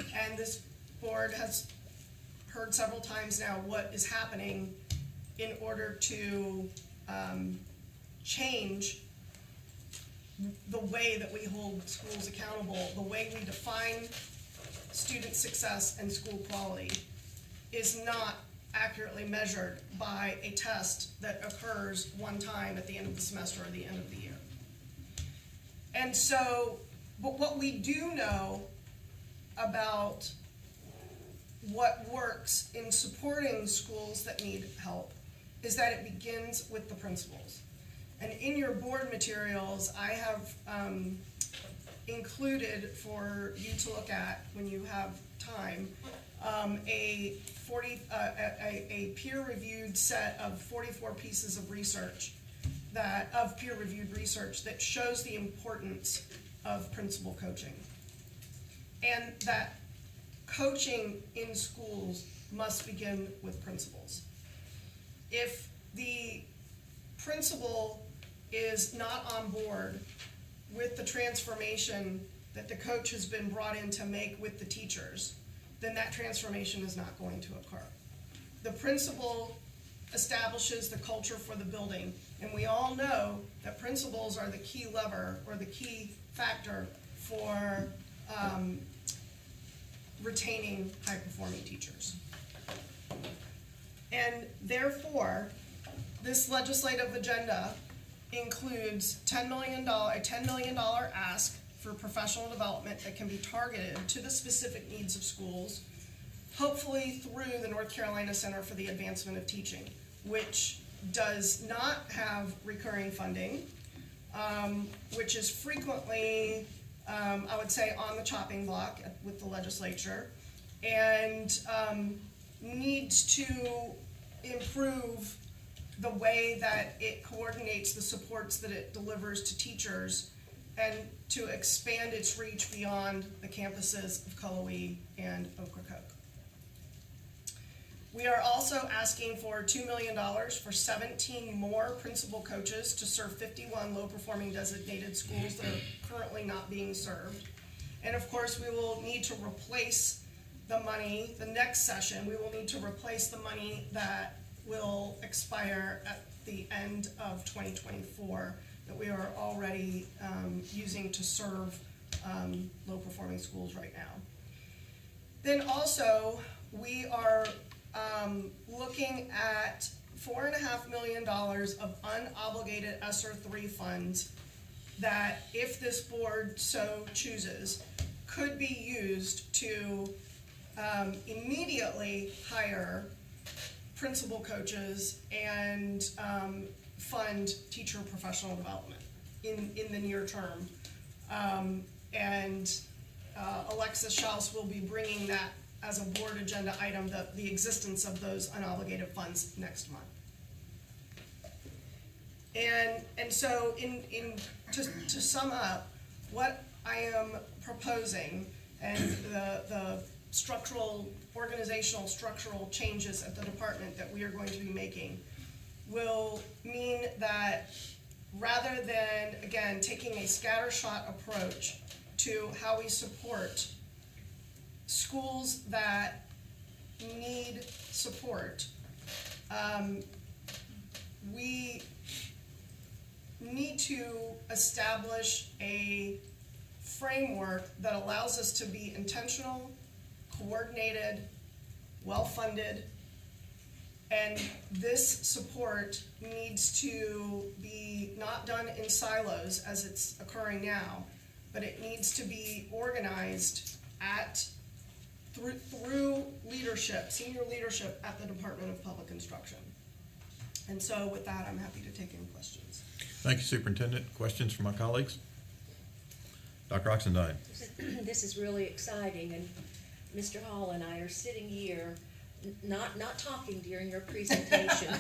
And this board has heard several times now what is happening in order to change the way that we hold schools accountable, the way we define student success and school quality is not accurately measured by a test that occurs one time at the end of the semester or the end of the year. And so, but what we do know about what works in supporting schools that need help is that it begins with the principals. And in your board materials, I have included for you to look at when you have time, a peer-reviewed set of 44 pieces of research peer-reviewed research that shows the importance of principal coaching, and that coaching in schools must begin with principals. If the principal is not on board with the transformation that the coach has been brought in to make with the teachers, then that transformation is not going to occur. The principal establishes the culture for the building, and we all know that principals are the key lever or the key factor for retaining high-performing teachers. And therefore, this legislative agenda includes a $10 million ask for professional development that can be targeted to the specific needs of schools, hopefully through the North Carolina Center for the Advancement of Teaching, which does not have recurring funding, which is frequently, I would say, on the chopping block with the legislature, and needs to improve the way that it coordinates the supports that it delivers to teachers, and to expand its reach beyond the campuses of Cullowhee and Ocracoke. We are also asking for $2 million for 17 more principal coaches to serve 51 low-performing designated schools that are currently not being served. And of course, we will need to replace the money, the next session, we will need to replace the money that will expire at the end of 2024 that we are already using to serve low-performing schools right now. Then also, we are looking at $4.5 million of unobligated ESSER III funds that, if this board so chooses, could be used to immediately hire principal coaches and fund teacher professional development in the near term. Alexis Schaus will be bringing that as a board agenda item, the existence of those unobligated funds next month. And so to sum up, what I am proposing and the organizational structural changes at the department that we are going to be making will mean that rather than, again, taking a scattershot approach to how we support schools that need support, we need to establish a framework that allows us to be intentional, coordinated, well-funded, and this support needs to be not done in silos as it's occurring now, but it needs to be organized through leadership, senior leadership at the Department of Public Instruction. And so with that, I'm happy to take any questions. Thank you, Superintendent. Questions from my colleagues? Dr. Oxendine. This is really exciting, and Mr. Hall and I are sitting here, not talking during your presentation,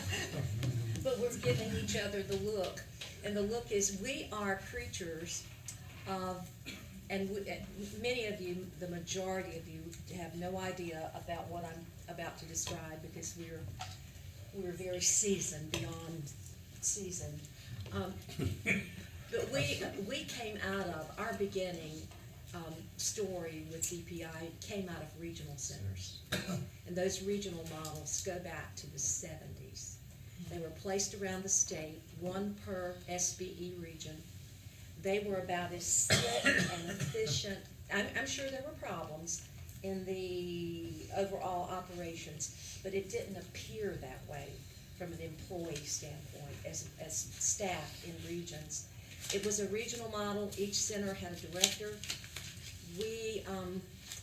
but we're giving each other the look. And the look is, we are creatures of, and many of you, the majority of you, have no idea about what I'm about to describe, because we're very seasoned, beyond seasoned. But we came out of, our beginning story with DPI came out of regional centers. And those regional models go back to the 70s. They were placed around the state, one per SBE region. They were about as slick and efficient. I'm sure there were problems in the overall operations, but it didn't appear that way from an employee standpoint as staff in regions. It was a regional model. Each center had a director.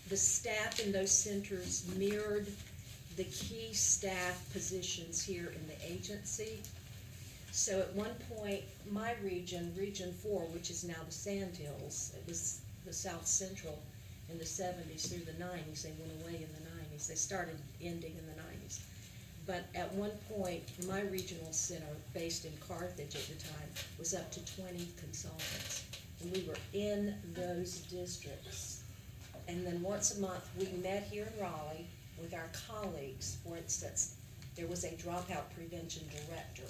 The staff in those centers mirrored the key staff positions here in the agency. So at one point, my region, Region 4, which is now the Sandhills, it was the South Central in the 70s through the 90s. They went away in the 90s. They started ending in the 90s. But at one point, my regional center, based in Carthage at the time, was up to 20 consultants. And we were in those districts. And then once a month, we met here in Raleigh with our colleagues. For instance, there was a dropout prevention director.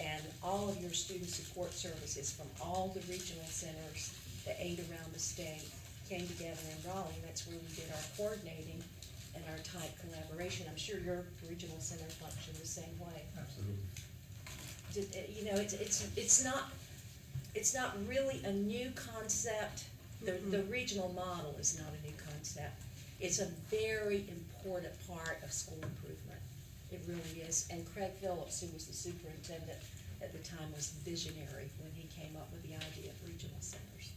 And all of your student support services from all the regional centers, the 8 around the state, came together in Raleigh. And that's where we did our coordinating and our tight collaboration. I'm sure your regional center functioned the same way. Absolutely. You know, it's not really a new concept. The regional model is not a new concept. It's a very important part of school improvement. It really is. And Craig Phillips, who was the superintendent at the time, was visionary when he came up with the idea of regional centers.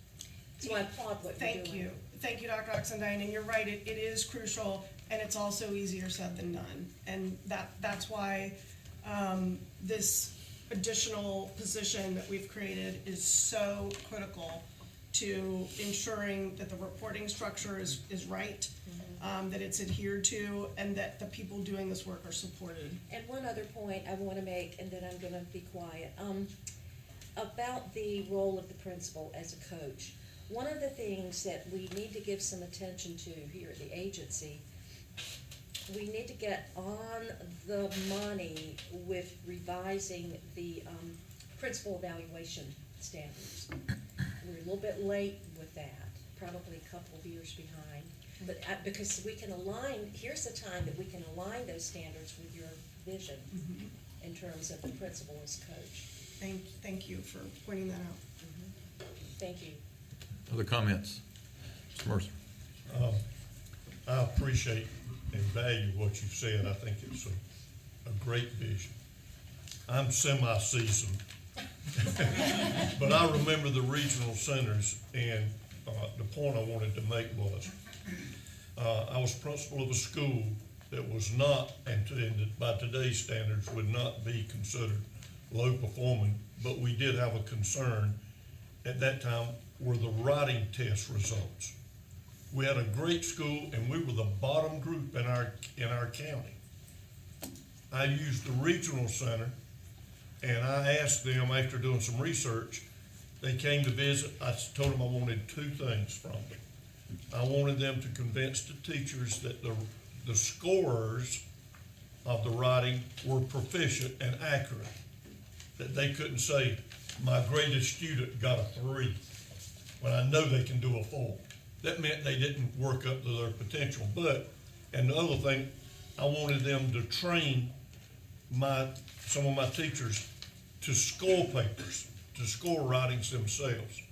So I applaud what you're doing. Thank you. Thank you, Dr. Oxendine, and you're right, it is crucial, and it's also easier said than done. And that's why this additional position that we've created is so critical to ensuring that the reporting structure is right, that it's adhered to, and that the people doing this work are supported. And one other point I want to make, and then I'm going to be quiet, about the role of the principal as a coach. One of the things that we need to give some attention to here at the agency, we need to get on the money with revising the principal evaluation standards. We're a little bit late with that, probably a couple of years behind. But because we can align, here's the time that we can align those standards with your vision in terms of the principal as coach. Thank you for pointing that out. Thank you. Other comments? Mr. Mercer. I appreciate and value what you've said. I think it's a great vision. I'm semi-seasoned, but I remember the regional centers, and the point I wanted to make was, I was principal of a school that was not, and by today's standards, would not be considered low performing, but we did have a concern at that time were the writing test results. We had a great school, and we were the bottom group in our county. I used the regional center, and I asked them after doing some research. They came to visit. I told them I wanted 2 things from them. I wanted them to convince the teachers that the scorers of the writing were proficient and accurate. That they couldn't say, my greatest student got a 3, when I know they can do a 4. That meant they didn't work up to their potential. And the other thing, I wanted them to train some of my teachers to score papers, the score writings themselves.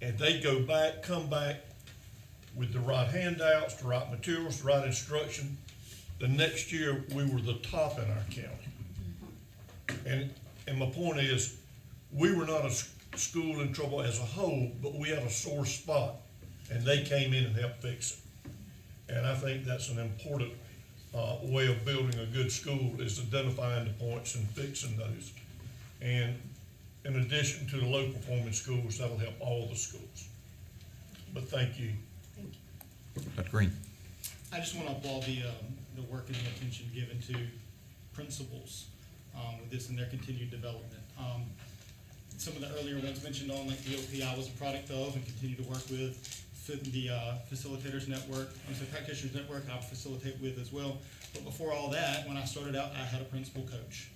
And they come back with the right handouts, the right materials, the right instruction. The next year, we were the top in our county. And my point is, we were not a school in trouble as a whole, but we had a sore spot, and they came in and helped fix it. And I think that's an important way of building a good school, is identifying the points and fixing those. And in addition to the low performing schools, that'll help all the schools. But thank you. Dr. Green. I just want to applaud the work and the attention given to principals with this and their continued development. Some of the earlier ones mentioned on, like the OPI was a product of and continue to work with the facilitators network, practitioners network I facilitate with as well. But before all that, when I started out, I had a principal coach.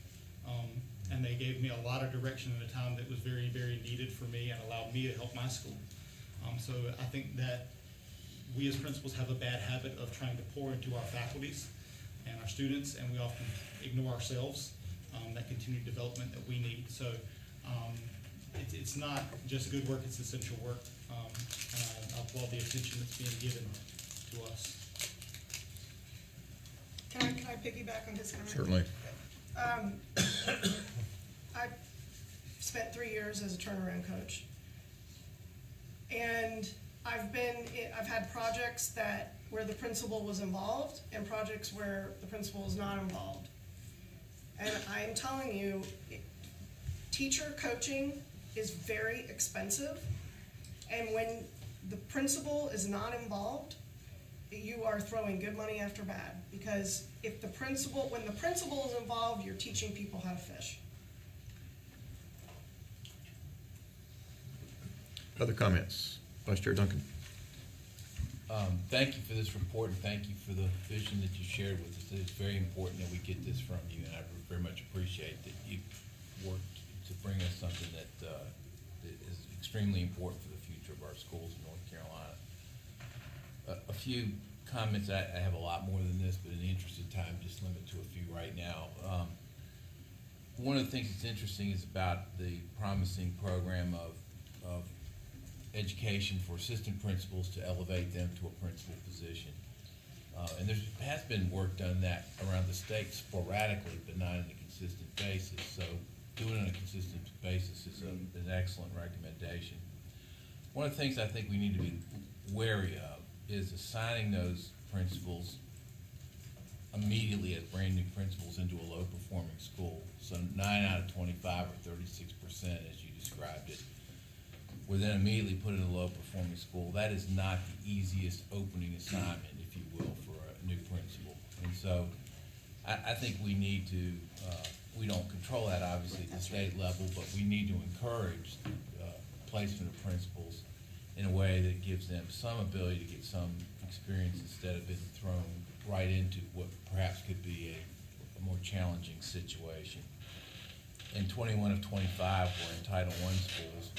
And they gave me a lot of direction at a time that was very, very needed for me and allowed me to help my school. So I think that we as principals have a bad habit of trying to pour into our faculties and our students, and we often ignore ourselves, that continued development that we need. So it's not just good work, it's essential work. And I applaud the attention that's being given to us. Can I piggyback on his comment? Certainly. I spent 3 years as a turnaround coach. And I've had projects where the principal was involved and projects where the principal was not involved. And I'm telling you, teacher coaching is very expensive. And when the principal is not involved, you are throwing good money after bad. Because when the principal is involved, you're teaching people how to fish. Other comments? Vice Chair Duncan. Thank you for this report, and thank you for the vision that you shared with us. It's very important that we get this from you, and I very much appreciate that you worked to bring us something that is extremely important for the future of our schools in North Carolina. A few comments. I have a lot more than this, but in the interest of time, just limit to a few right now. One of the things that's interesting is about the promising program of education for assistant principals to elevate them to a principal position. And there has been work done that around the state sporadically, but not on a consistent basis. So doing it on a consistent basis is an excellent recommendation. One of the things I think we need to be wary of is assigning those principals immediately as brand new principals into a low performing school. So 9 out of 25 or 36%, as you described it, were then immediately put in a low performing school. That is not the easiest opening assignment, if you will, for a new principal. And so I think we need to, we don't control that obviously at the state level, but we need to encourage placement of principals in a way that gives them some ability to get some experience instead of being thrown right into what perhaps could be a more challenging situation. And 21 of 25 were in Title I schools.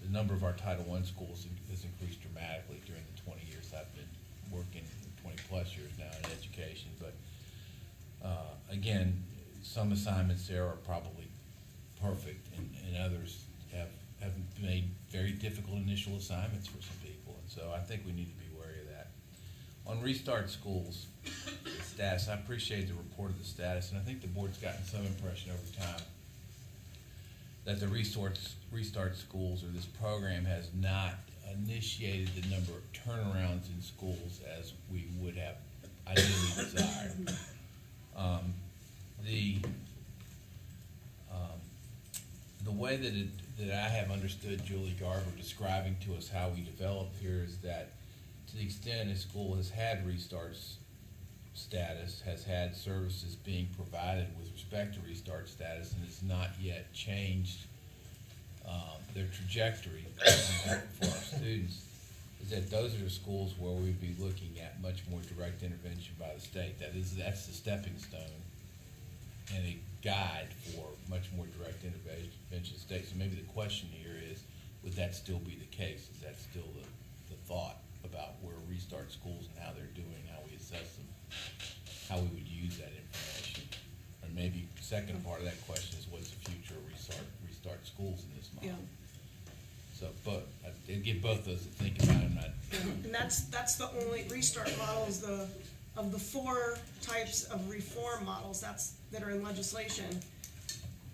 The number of our Title I schools has increased dramatically during the 20 years I've been working, 20 plus years now in education. But again, some assignments there are probably perfect, and others have made very difficult initial assignments for some people. And so I think we need to be wary of that. On Restart Schools status, I appreciate the report of the status, and I think the board's gotten some impression over time that the Restart Schools, or this program, has not initiated the number of turnarounds in schools as we would have ideally desired. The way that I have understood Julie Garver describing to us how we develop here is that to the extent a school has had Restart status, has had services being provided with respect to Restart status, and has not yet changed their trajectory for our students, is that those are the schools where we'd be looking at much more direct intervention by the state. That's the stepping stone and a guide for much more direct intervention state. So maybe the question here is, would that still be the case? Is that still the thought about where Restart Schools and how they're doing, how we assess them, how we would use that information? And maybe the second part of that question is, what's the future of Restart Restart Schools in this Yeah. model. So, but I'd give both those to think about. I'm not, And that's the only restart model is of the four types of reform models that are in legislation.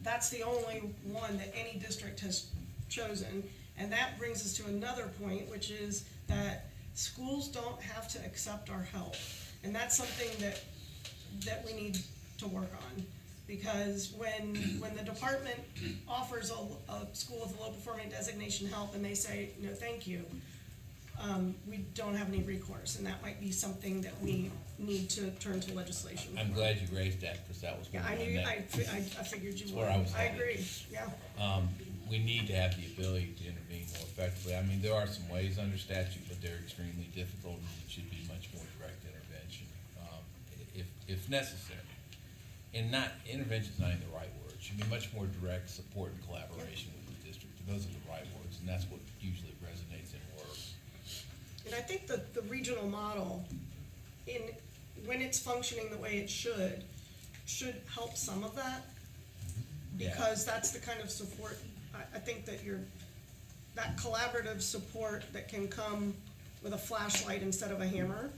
That's the only one that any district has chosen. And that brings us to another point, which is that schools don't have to accept our help. And that's something that we need to work on. Because when the department offers a school with a low performing designation help and they say, no, thank you, we don't have any recourse. And that might be something that we need to turn to legislation for. I'm glad you raised that, because that was Yeah, one I of knew, my I figured you That's would. where I was I headed. agree, yeah. We need to have the ability to intervene more effectively. I mean, there are some ways under statute, but they're extremely difficult, and it should be much more direct intervention, if necessary. And intervention's not even the right word. It should be much more direct support and collaboration with the district. Those are the right words, and that's what usually resonates and works. And I think that the regional model, when it's functioning the way it should help some of that. Yeah. Because that's the kind of support, I think that that collaborative support that can come with a flashlight instead of a hammer.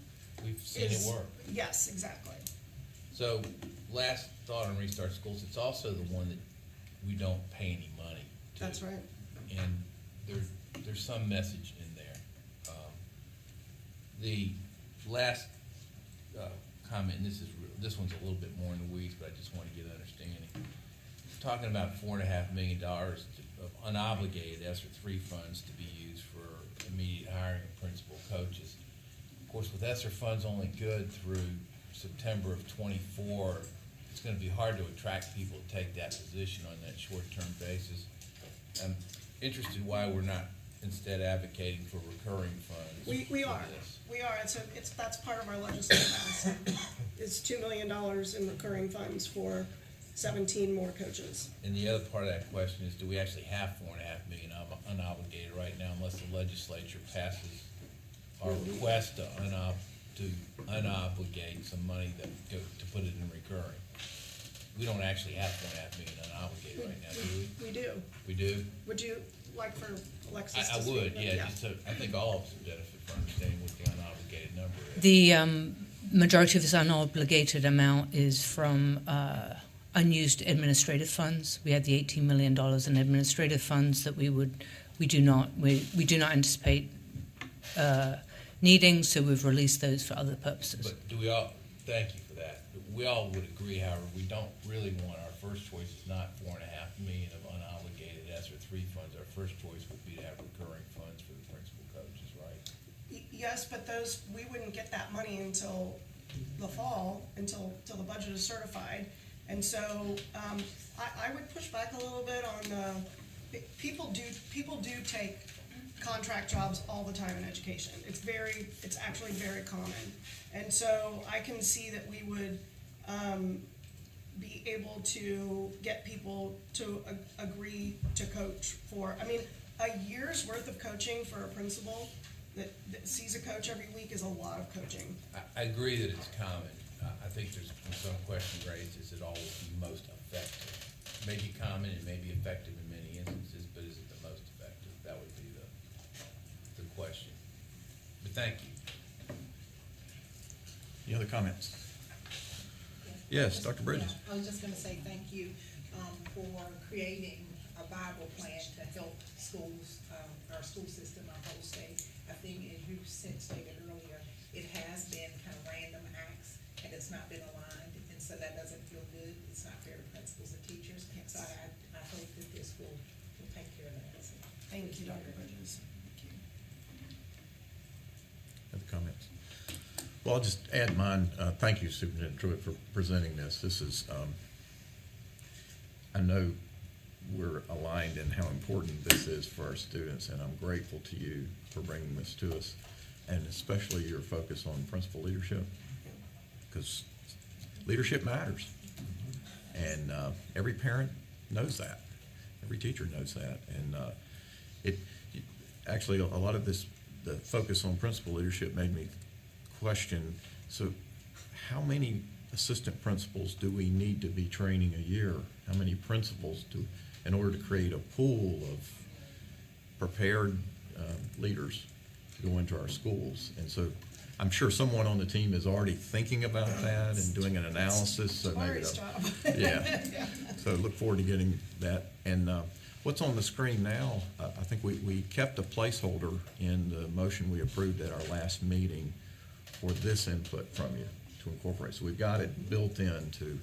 We've seen it work. Yes, exactly. So, last thought on Restart Schools, it's also the one that we don't pay any money to. That's right. And there's some message in there. The last comment, and this one's a little bit more in the weeds, but I just want to get an understanding. Talking about $4.5 million of unobligated ESSER III funds to be used for immediate hiring of principal coaches. Of course, with ESSER funds only good through September of '24, it's going to be hard to attract people to take that position on that short-term basis. I'm interested why we're not instead advocating for recurring funds. We for are. this. We are. That's part of our legislative ask. It's $2 million in recurring funds for 17 more coaches. And the other part of that question is, do we actually have $4.5 million unobligated right now, unless the legislature passes our request to unobligate some money to put it in recurring? We don't actually have $4.5 million unobligated right now, do we? We do. We do? Would you like for Alexis to I speak? would, yeah, just to, I think all of us would benefit from understanding what the unobligated number is. The majority of this unobligated amount is from unused administrative funds. We had the $18 million in administrative funds that we do not anticipate needing, so we've released those for other purposes. But do we all, thank you for that. We all would agree, however, we don't really want, our first choice is not $4.5 million of unobligated ESSER III funds. Our first choice would be to have recurring funds for the principal coaches, right? Yes, but we wouldn't get that money until the fall, until the budget is certified. And so, I would push back a little bit on people do take contract jobs all the time in education. It's actually very common. And so I can see that we would be able to get people to agree to coach for, a year's worth of coaching for a principal that sees a coach every week is a lot of coaching. I agree that it's common. I think there's been some question raised, is it always the most effective? It may be common, it may be effective in many instances, but is it the most effective? That would be the question. But thank you. Any other comments? Yes, Dr. Bridges. I was just gonna say thank you, for creating a viable plan to help schools, our school system, our whole state. I think, as you stated earlier, it has been kind of random acts, and it's not been aligned, and so that doesn't feel good. It's not fair to principals and teachers, and so I hope that this will take care of that. So, Thank you, Dr. Bridges. Thank you. Other comments? Well, I'll just add mine. Thank you, Superintendent Truitt, for presenting this. This is, I know we're aligned in how important this is for our students, and I'm grateful to you for bringing this to us, and especially your focus on principal leadership, because leadership matters. And every parent knows that. Every teacher knows that. And actually, a lot of this, the focus on principal leadership made me question, so how many assistant principals do we need to be training a year? How many principals in order to create a pool of prepared leaders to go into our schools. And so I'm sure someone on the team is already thinking about that and doing an analysis. So maybe Lori's job. yeah. So look forward to getting that. And what's on the screen now, I think we kept a placeholder in the motion we approved at our last meeting for this input from you to incorporate. So we've got it built into,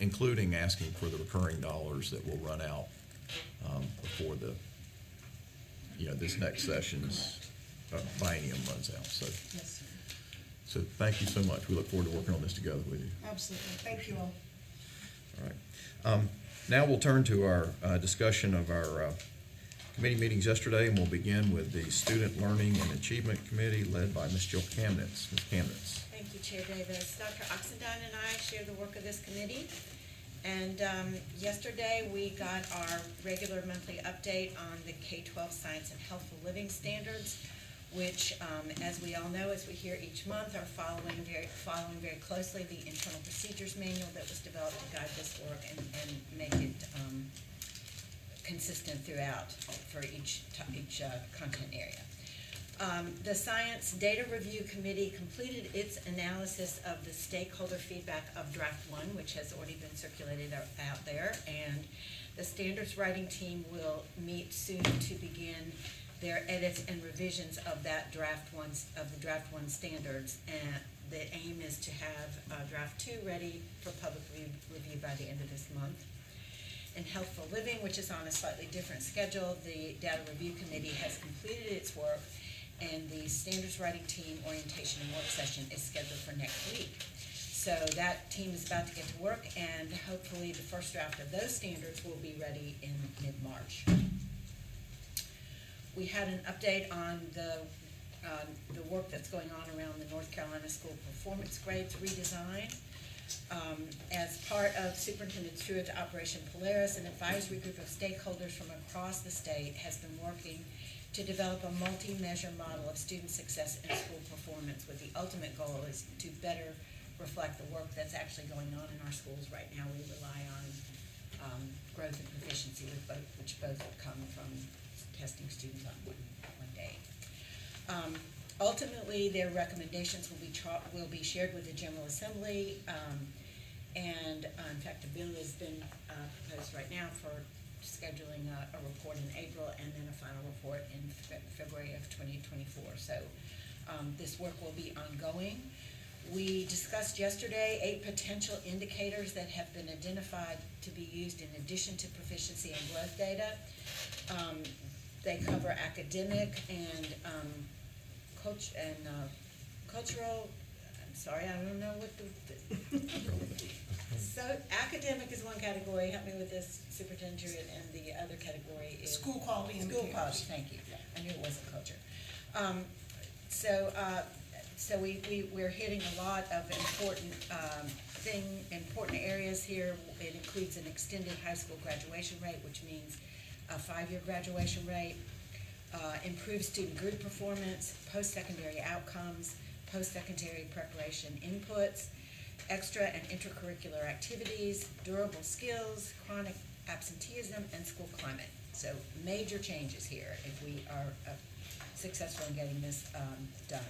including asking for the recurring dollars that will run out before the, this next session's biennium runs out. So, Yes, sir. so thank you so much. We look forward to working on this together with you. Absolutely. Thank you all. All right. Now we'll turn to our discussion of our committee meetings yesterday, and we'll begin with the Student Learning and Achievement Committee led by Ms. Jill Kamnitz. Ms. Kamnitz. Thank you, Chair Davis. Dr. Oxendine and I share the work of this committee. And yesterday we got our regular monthly update on the K-12 Science and Healthful Living Standards, which, as we all know, as we hear each month, are following very closely the internal procedures manual that was developed to guide this work and make it consistent throughout for each content area. The Science Data Review Committee completed its analysis of the stakeholder feedback of Draft 1, which has already been circulated out there, and the standards writing team will meet soon to begin their edits and revisions of that Draft 1 standards. And the aim is to have Draft 2 ready for public review by the end of this month. In Healthful Living, which is on a slightly different schedule, the Data Review Committee has completed its work, and the standards writing team orientation and work session is scheduled for next week. So that team is about to get to work, and hopefully the first draft of those standards will be ready in mid-March. We had an update on the work that's going on around the North Carolina School Performance Grades redesign. As part of Superintendent Truitt's Operation Polaris, an advisory group of stakeholders from across the state has been working to develop a multi-measure model of student success and school performance, with the ultimate goal is to better reflect the work that's actually going on in our schools right now. We rely on growth and proficiency, which both come from testing students on one day. Ultimately, their recommendations will be shared with the General Assembly, and in fact, a bill has been proposed right now for scheduling a report in April and then a final report in February of 2024. So this work will be ongoing. We discussed yesterday 8 potential indicators that have been identified to be used in addition to proficiency and growth data. They cover academic and cultural. I'm sorry, I don't know what so academic is one category. Help me with this, Superintendent Truitt, and the other category is School quality School indicators. quality. Thank you. I knew it wasn't culture. So we're hitting a lot of important areas here. It includes an extended high school graduation rate, which means a 5-year graduation rate, improved student group performance, post-secondary outcomes, post-secondary preparation inputs, extra and intercurricular activities, durable skills, chronic absenteeism, and school climate. So major changes here if we are successful in getting this done.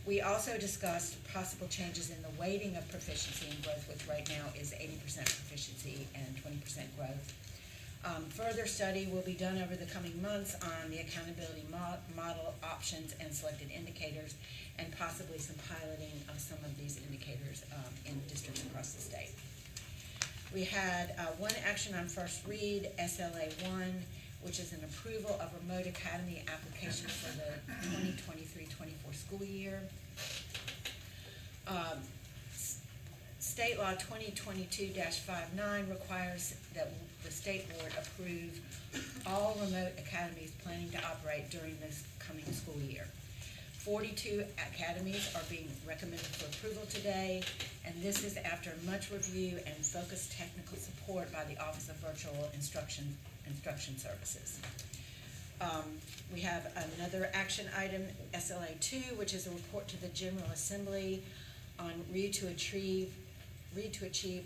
We also discussed possible changes in the weighting of proficiency and growth, which right now is 80% proficiency and 20% growth. Further study will be done over the coming months on the accountability model options and selected indicators, and possibly some piloting of some of these indicators in districts across the state. We had one action on first read, SLA 1, which is an approval of remote academy application for the 2023-24 school year. State Law 2022-59 requires that the state board approve all remote academies planning to operate during this coming school year. 42 academies are being recommended for approval today, and this is after much review and focused technical support by the Office of Virtual Instruction Services. We have another action item, SLA 2, which is a report to the General Assembly on Read to Achieve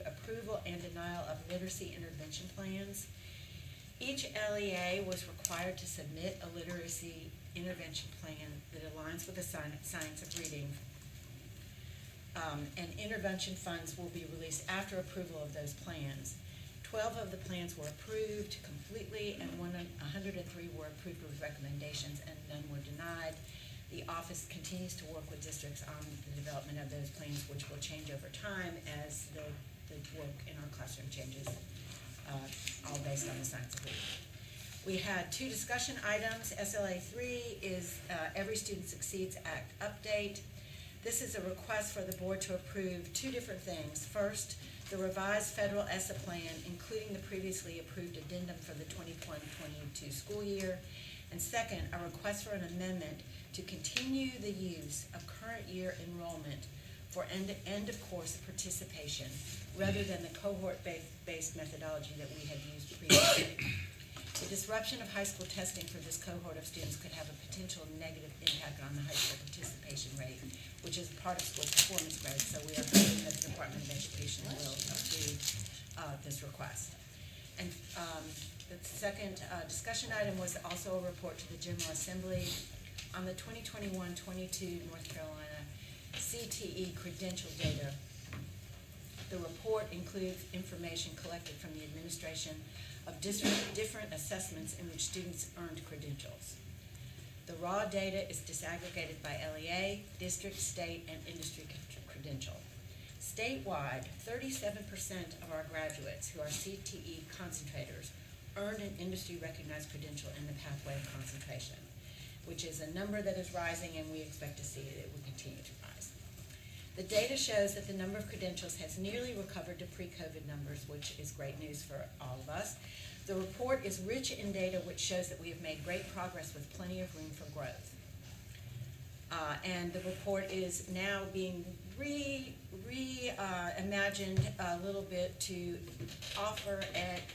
approval and denial of literacy intervention plans. Each LEA was required to submit a literacy intervention plan that aligns with the science of reading. And intervention funds will be released after approval of those plans. 12 of the plans were approved completely, and 103 were approved with recommendations, and none were denied. The office continues to work with districts on the development of those plans, which will change over time as the work in our classroom changes, all based on the science of reading. We had 2 discussion items. SLA 3 is Every Student Succeeds Act update. This is a request for the board to approve 2 different things. First, the revised federal ESSA plan, including the previously approved addendum for the 21-22 school year. And second, a request for an amendment to continue the use of current year enrollment for end of course participation, rather than the cohort-based methodology that we had used previously. The disruption of high school testing for this cohort of students could have a potential negative impact on the high school participation rate, which is part of school performance grades, so we are hoping that the Department of Education will approve this request. And the second discussion item was also a report to the General Assembly on the 2021-22 North Carolina CTE credential data. The report includes information collected from the administration of different assessments in which students earned credentials. The raw data is disaggregated by LEA, district, state, and industry credential. Statewide, 37% of our graduates who are CTE concentrators earned an industry-recognized credential in the pathway of concentration, which is a number that is rising, and we expect to see it will continue to rise. The data shows that the number of credentials has nearly recovered to pre-COVID numbers, which is great news for all of us. The report is rich in data which shows that we have made great progress with plenty of room for growth. And the report is now being reimagined a little bit to offer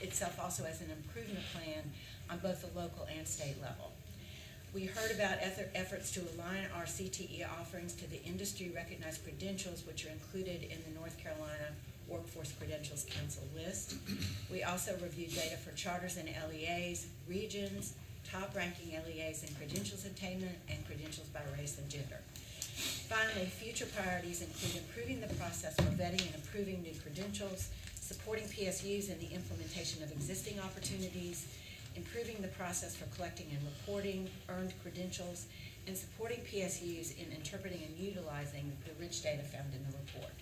itself also as an improvement plan on both the local and state level. We heard about efforts to align our CTE offerings to the industry-recognized credentials, which are included in the North Carolina Workforce Credentials Council list. We also reviewed data for charters and LEAs, regions, top-ranking LEAs in credentials attainment, and credentials by race and gender. Finally, future priorities include improving the process for vetting and approving new credentials, supporting PSUs in the implementation of existing opportunities, improving the process for collecting and reporting earned credentials, and supporting PSUs in interpreting and utilizing the rich data found in the report.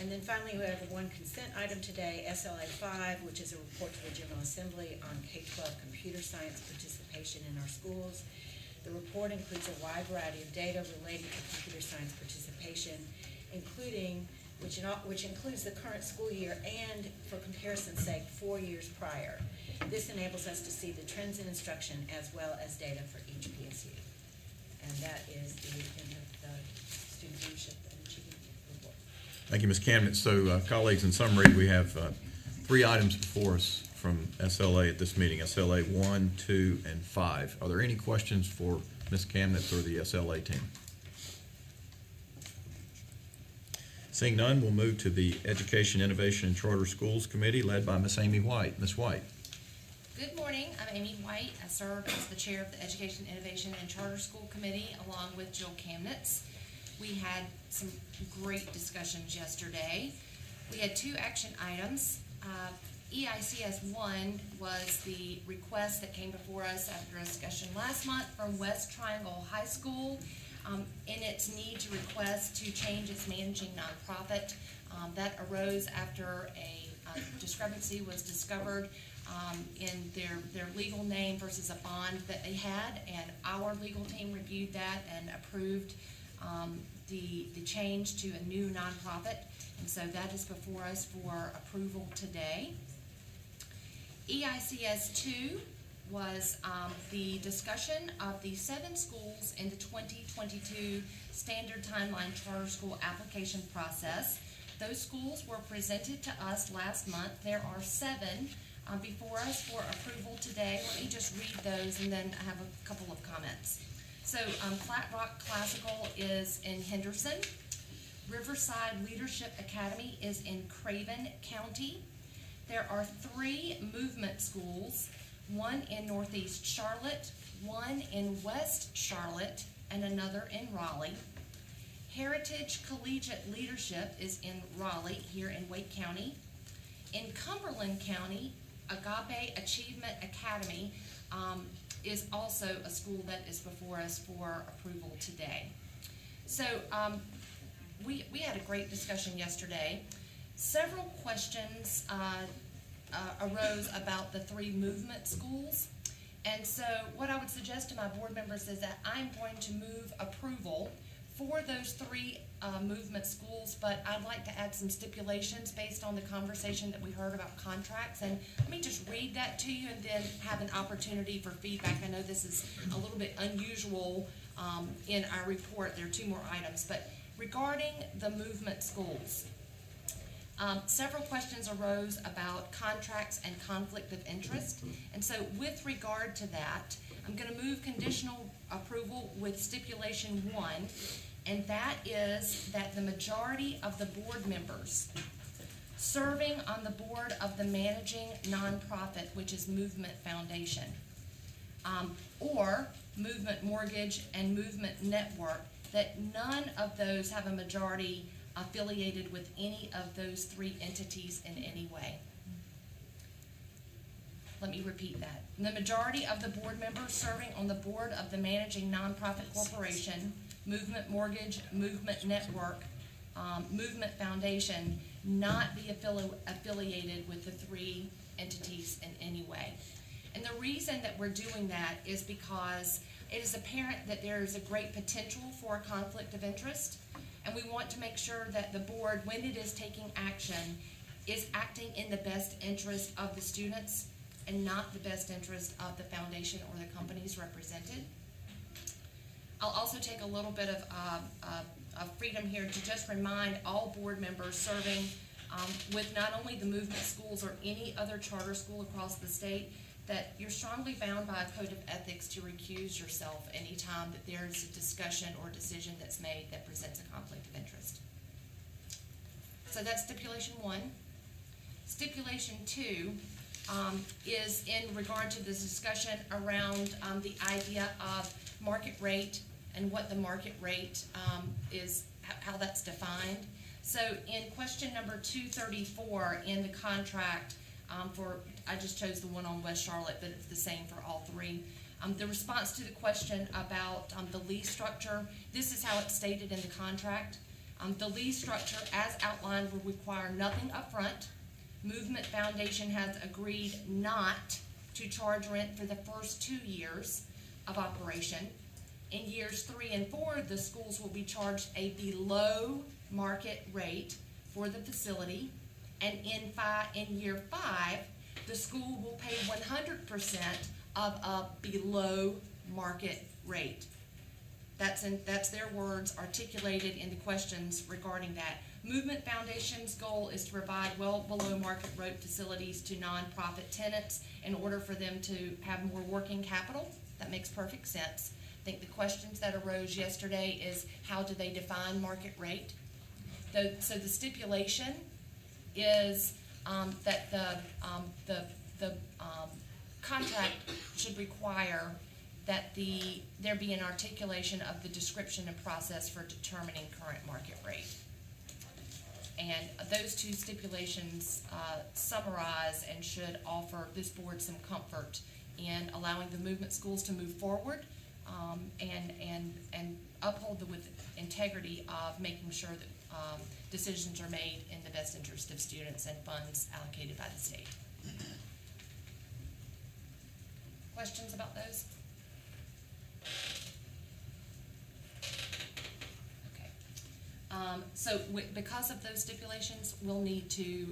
And then finally, we have one consent item today, SLA 5, which is a report to the General Assembly on K-12 computer science participation in our schools. The report includes a wide variety of data relating to computer science participation, including which includes the current school year and, for comparison's sake, 4 years prior. This enables us to see the trends in instruction as well as data for each PSU. And that is the end of the student leadership and achievement report. Thank you, Ms. Camden. So, colleagues, in summary, we have 3 items before us from SLA at this meeting, SLA 1, 2, and 5. Are there any questions for Ms. Camden or the SLA team? Seeing none, we'll move to the Education, Innovation, and Charter Schools Committee led by Ms. Amy White. Ms. White. Good morning. I'm Amy White. I serve as the chair of the Education, Innovation, and Charter School Committee along with Jill Kamnitz. We had some great discussions yesterday. We had 2 action items. EICS 1 was the request that came before us after a discussion last month from West Triangle High School in its need to request to change its managing nonprofit. That arose after a discrepancy was discovered in their legal name versus a bond that they had, and our legal team reviewed that and approved the change to a new nonprofit, and so that is before us for approval today. EICS 2 was the discussion of the 7 schools in the 2022 Standard Timeline Charter School application process. Those schools were presented to us last month. There are 7 before us for approval today. Let me just read those and then I have a couple of comments. So Flat Rock Classical is in— Riverside Leadership Academy is in Craven County. there are 3 movement schools, one in Northeast Charlotte, one in West Charlotte, and another in Raleigh. Heritage Collegiate Leadership is in Raleigh, here in Wake County. In Cumberland County, Agape Achievement Academy is also a school that is before us for approval today. So we had a great discussion yesterday. Several questions arose about the 3 movement schools. And so what I would suggest to my board members is that I'm going to move approval for those 3 movement schools, but I'd like to add some stipulations based on the conversation that we heard about contracts. And let me just read that to you and then have an opportunity for feedback. I know this is a little bit unusual in our report. There are 2 more items, but regarding the movement schools, several questions arose about contracts and conflict of interest. And so with regard to that, I'm going to move conditional approval with stipulation 1, and that is that the majority of the board members serving on the board of the managing nonprofit, which is Movement Foundation, or Movement Mortgage and Movement Network, that none of those have a majority affiliated with any of those 3 entities in any way. Let me repeat that. The majority of the board members serving on the board of the managing nonprofit corporation, Movement Mortgage, Movement Network, Movement Foundation, not be affiliated with the 3 entities in any way. And the reason that we're doing that is because it is apparent that there is a great potential for a conflict of interest, and we want to make sure that the board, when it is taking action, is acting in the best interest of the students and not the best interest of the foundation or the companies represented. I'll also take a little bit of freedom here to just remind all board members serving with not only the movement schools or any other charter school across the state that you're strongly bound by a code of ethics to recuse yourself anytime that there's a discussion or decision that's made that presents a conflict of interest. So that's stipulation 1. Stipulation 2 is in regard to this discussion around the idea of market rate and what the market rate is, how that's defined. So in question number 234 in the contract I just chose the one on West Charlotte, but it's the same for all 3. The response to the question about the lease structure, this is how it's stated in the contract. The lease structure, as outlined, will require nothing upfront. Movement Foundation has agreed not to charge rent for the first 2 years of operation. In years 3 and 4, the schools will be charged a below market rate for the facility. And in year 5, the school will pay 100% of a below market rate. That's their words articulated in the questions regarding that. Movement Foundation's goal is to provide well below market rate facilities to nonprofit tenants in order for them to have more working capital. That makes perfect sense. I think the questions that arose yesterday is how do they define market rate? So the stipulation is that the contract should require that there be an articulation of the description and process for determining current market rate. And those 2 stipulations summarize and should offer this board some comfort in allowing the movement schools to move forward and uphold with integrity of making sure that decisions are made in the best interest of students and funds allocated by the state. Questions about those? Okay. So because of those stipulations, we'll need to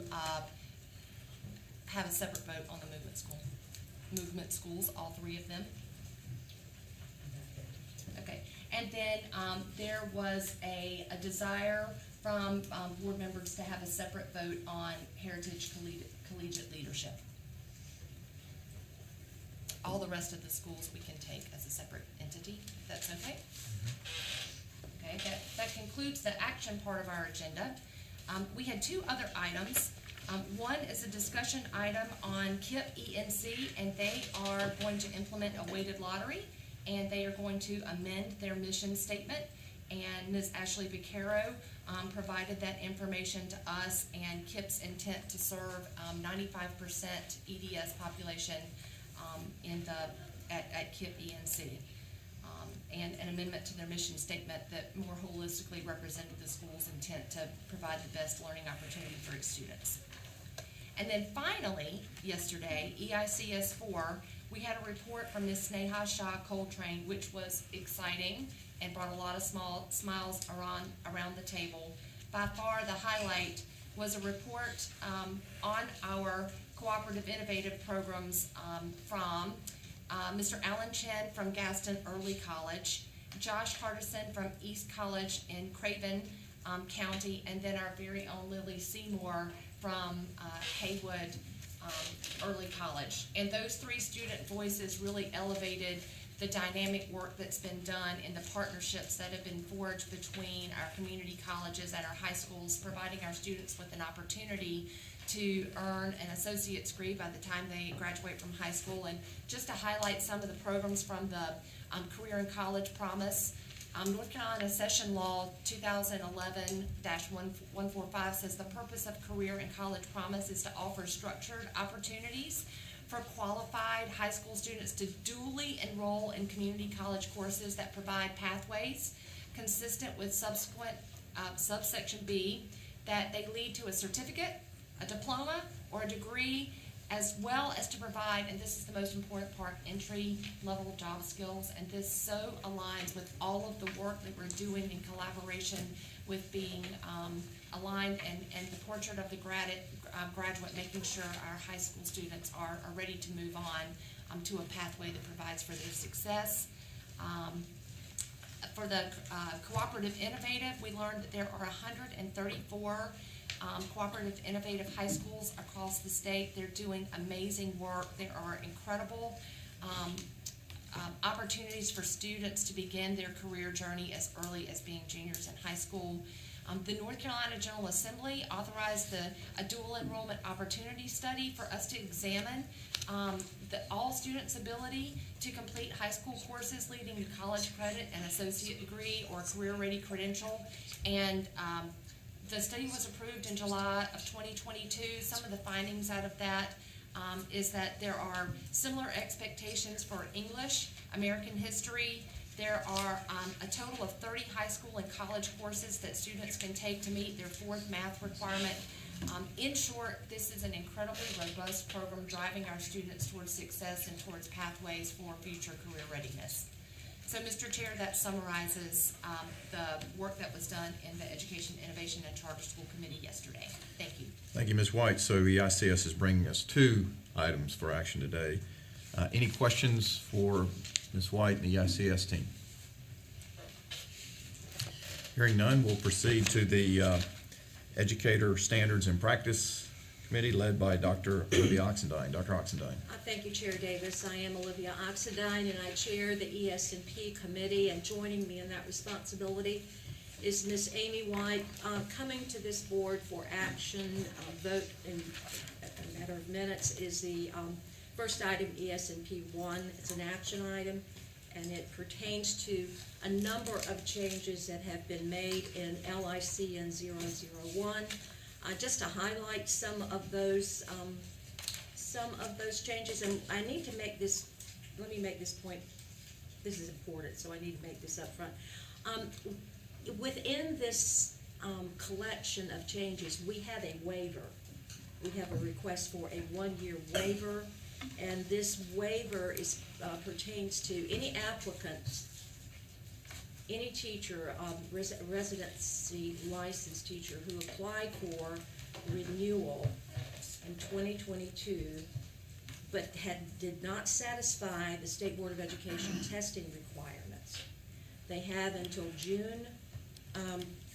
have a separate vote on the movement schools, all 3 of them. Okay. And then there was a desire from board members to have a separate vote on Heritage Collegiate Leadership. All the rest of the schools we can take as a separate entity, if that's okay? Okay, that concludes the action part of our agenda. We had 2 other items. One is a discussion item on KIPP ENC, and they are going to implement a weighted lottery, and they are going to amend their mission statement. And Ms. Ashley Vaquero provided that information to us, and KIPP's intent to serve 95% EDS population at KIPP ENC. And an amendment to their mission statement that more holistically represented the school's intent to provide the best learning opportunity for its students. And then finally, yesterday, EICS 4, we had a report from Ms. Sneha Shah Coltrane, which was exciting and brought a lot of smiles around the table. By far, the highlight was a report on our cooperative innovative programs from Mr. Alan Chen from Gaston Early College, Josh Hardison from East College in Craven County, and then our very own Lily Seymour from Haywood Early College. And those three student voices really elevated the dynamic work that's been done in the partnerships that have been forged between our community colleges and our high schools, providing our students with an opportunity to earn an associate's degree by the time they graduate from high school. And just to highlight some of the programs from the Career and College Promise, North Carolina Session Law 2011-145 says the purpose of Career and College Promise is to offer structured opportunities for qualified high school students to dually enroll in community college courses that provide pathways consistent with subsequent subsection B, that they lead to a certificate, a diploma, or a degree, as well as to provide, and this is the most important part, entry-level job skills. And this so aligns with all of the work that we're doing in collaboration with being aligned and the portrait of the graduate, making sure our high school students are ready to move on to a pathway that provides for their success. For the Cooperative Innovative, we learned that there are 134 cooperative innovative high schools across the state. They're doing amazing work. There are incredible opportunities for students to begin their career journey as early as being juniors in high school. The North Carolina General Assembly authorized a dual enrollment opportunity study for us to examine all students' ability to complete high school courses leading to college credit, an associate degree, or a career-ready credential. And the study was approved in July of 2022. Some of the findings out of that is that there are similar expectations for English, American history. There are a total of 30 high school and college courses that students can take to meet their fourth math requirement. In short, this is an incredibly robust program driving our students towards success and towards pathways for future career readiness. So, Mr. Chair, that summarizes the work that was done in the Education, Innovation, and Charter School Committee yesterday. Thank you. Thank you, Ms. White. So EICS is bringing us 2 items for action today. Any questions for Ms. White and the EICS team? Hearing none, we'll proceed to the Educator Standards and Practice Committee led by Dr. Olivia Oxendine. Dr. Oxendine. Thank you, Chair Davis. I am Olivia Oxendine, and I chair the ES&P Committee, and joining me in that responsibility is Ms. Amy White. Coming to this board for action, vote in a matter of minutes, is the first item, ES&P 1. It's an action item, and it pertains to a number of changes that have been made in LICN 001. Just to highlight some of those changes, and I need to make this, let me make this point, this is important, so I need to make this up front. Within this collection of changes, we have a waiver. We have a request for a 1-year waiver, and this waiver pertains to any applicant, any teacher, residency licensed teacher who applied for renewal in 2022 but did not satisfy the State Board of Education testing requirements. They have until June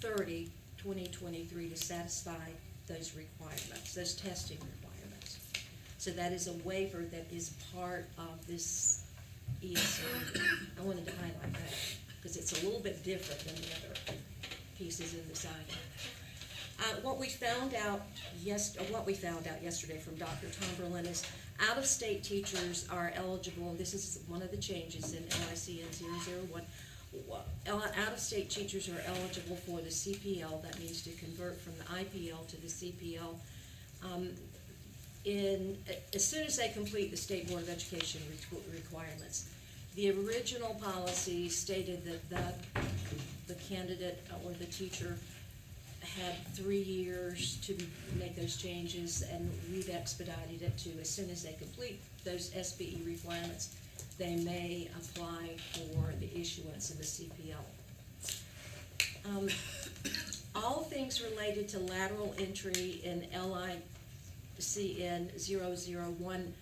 30, 2023 to satisfy those requirements, those testing requirements. So that is a waiver that is part of this ESA. I wanted to highlight that because it's a little bit different than the other pieces in this item. What we found out yesterday from Dr. Tomberlin is out-of-state teachers are eligible, and this is one of the changes in LICN 001. Out-of-state teachers are eligible for the CPL, that means to convert from the IPL to the CPL, as soon as they complete the State Board of Education requirements. The original policy stated that the candidate or the teacher had 3 years to make those changes, and we've expedited it to as soon as they complete those SBE requirements, they may apply for the issuance of a CPL. All things related to lateral entry in LICN 001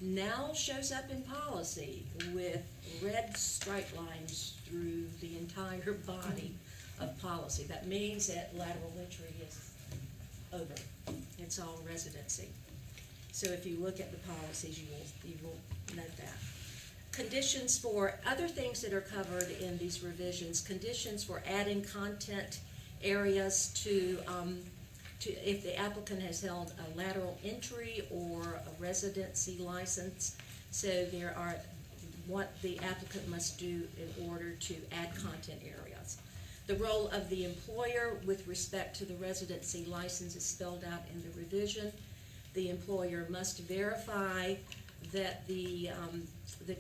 now shows up in policy with red stripe lines through the entire body of policy. That means that lateral entry is over. It's all residency. So if you look at the policies, you will note that. Conditions for other things that are covered in these revisions, conditions for adding content areas to if the applicant has held a lateral entry or a residency license. So there are what the applicant must do in order to add content areas. The role of the employer with respect to the residency license is spelled out in the revision. The employer must verify that the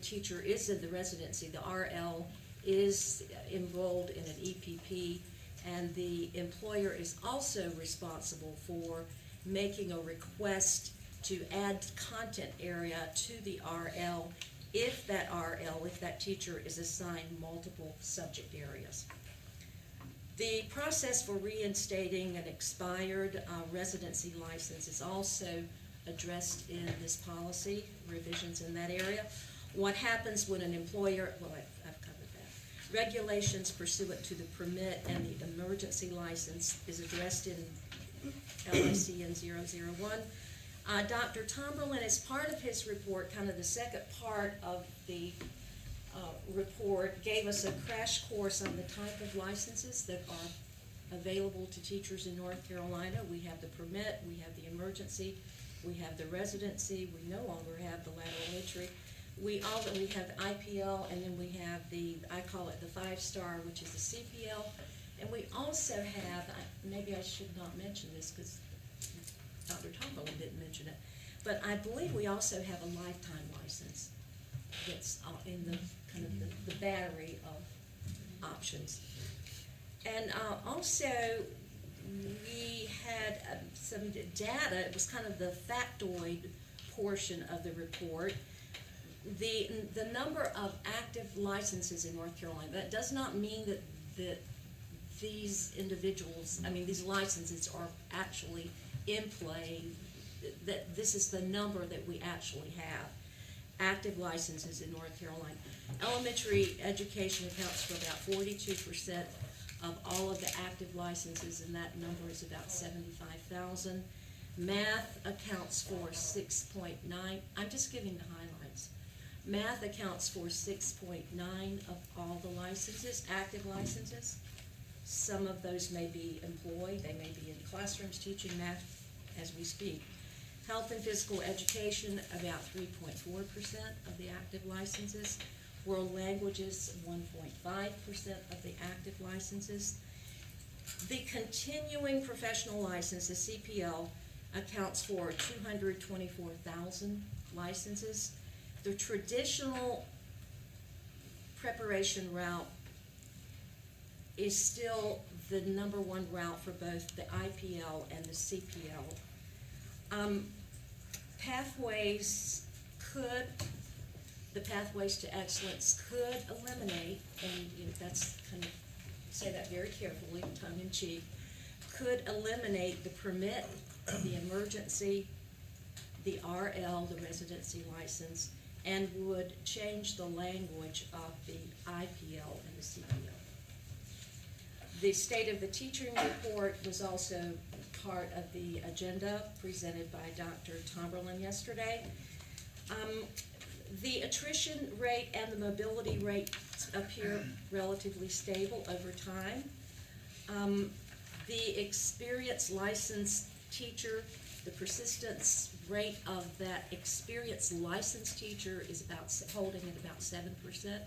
teacher is in the residency, the RL is enrolled in an EPP, and the employer is also responsible for making a request to add content area to the RL if that teacher is assigned multiple subject areas. The process for reinstating an expired residency license is also addressed in this policy, revisions in that area. What happens when an employer, well, I've covered that. Regulations pursuant to the permit and the emergency license is addressed in LICN 001. Dr. Tomberlin, as part of his report, kind of the second part of the report, gave us a crash course on the type of licenses that are available to teachers in North Carolina. We have the permit, we have the emergency, we have the residency, we no longer have the lateral entry. We have IPL, and then we have I call it the 5-star, which is the CPL. And we also have, maybe I should not mention this because Dr. Tomberlin didn't mention it, but I believe we also have a lifetime license that's in the kind of the battery of options. And also, we had some data. It was kind of the factoid portion of the report. The number of active licenses in North Carolina, that does not mean that these licenses are actually in play, that this is the number that we actually have. Active licenses in North Carolina. Elementary education accounts for about 42% of all of the active licenses, and that number is about 75,000. Math accounts for 6.9. I'm just giving the highlights. Math accounts for 6.9 of all the licenses, active licenses. Some of those may be employed. They may be in classrooms teaching math as we speak. Health and physical education, about 3.4% of the active licenses. World languages, 1.5% of the active licenses. The continuing professional license, the CPL, accounts for 224,000 licenses. The traditional preparation route is still the number one route for both the IPL and the CPL. The pathways to excellence could eliminate, and that's kind of, say that very carefully, tongue in cheek, could eliminate the permit, the emergency, the RL, the residency license, and would change the language of the IPL and the CPL. The State of the Teaching report was also part of the agenda presented by Dr. Tomberlin yesterday. The attrition rate and the mobility rate appear relatively stable over time. The experienced licensed teacher, the persistence rate of that experienced licensed teacher is holding at about 7%.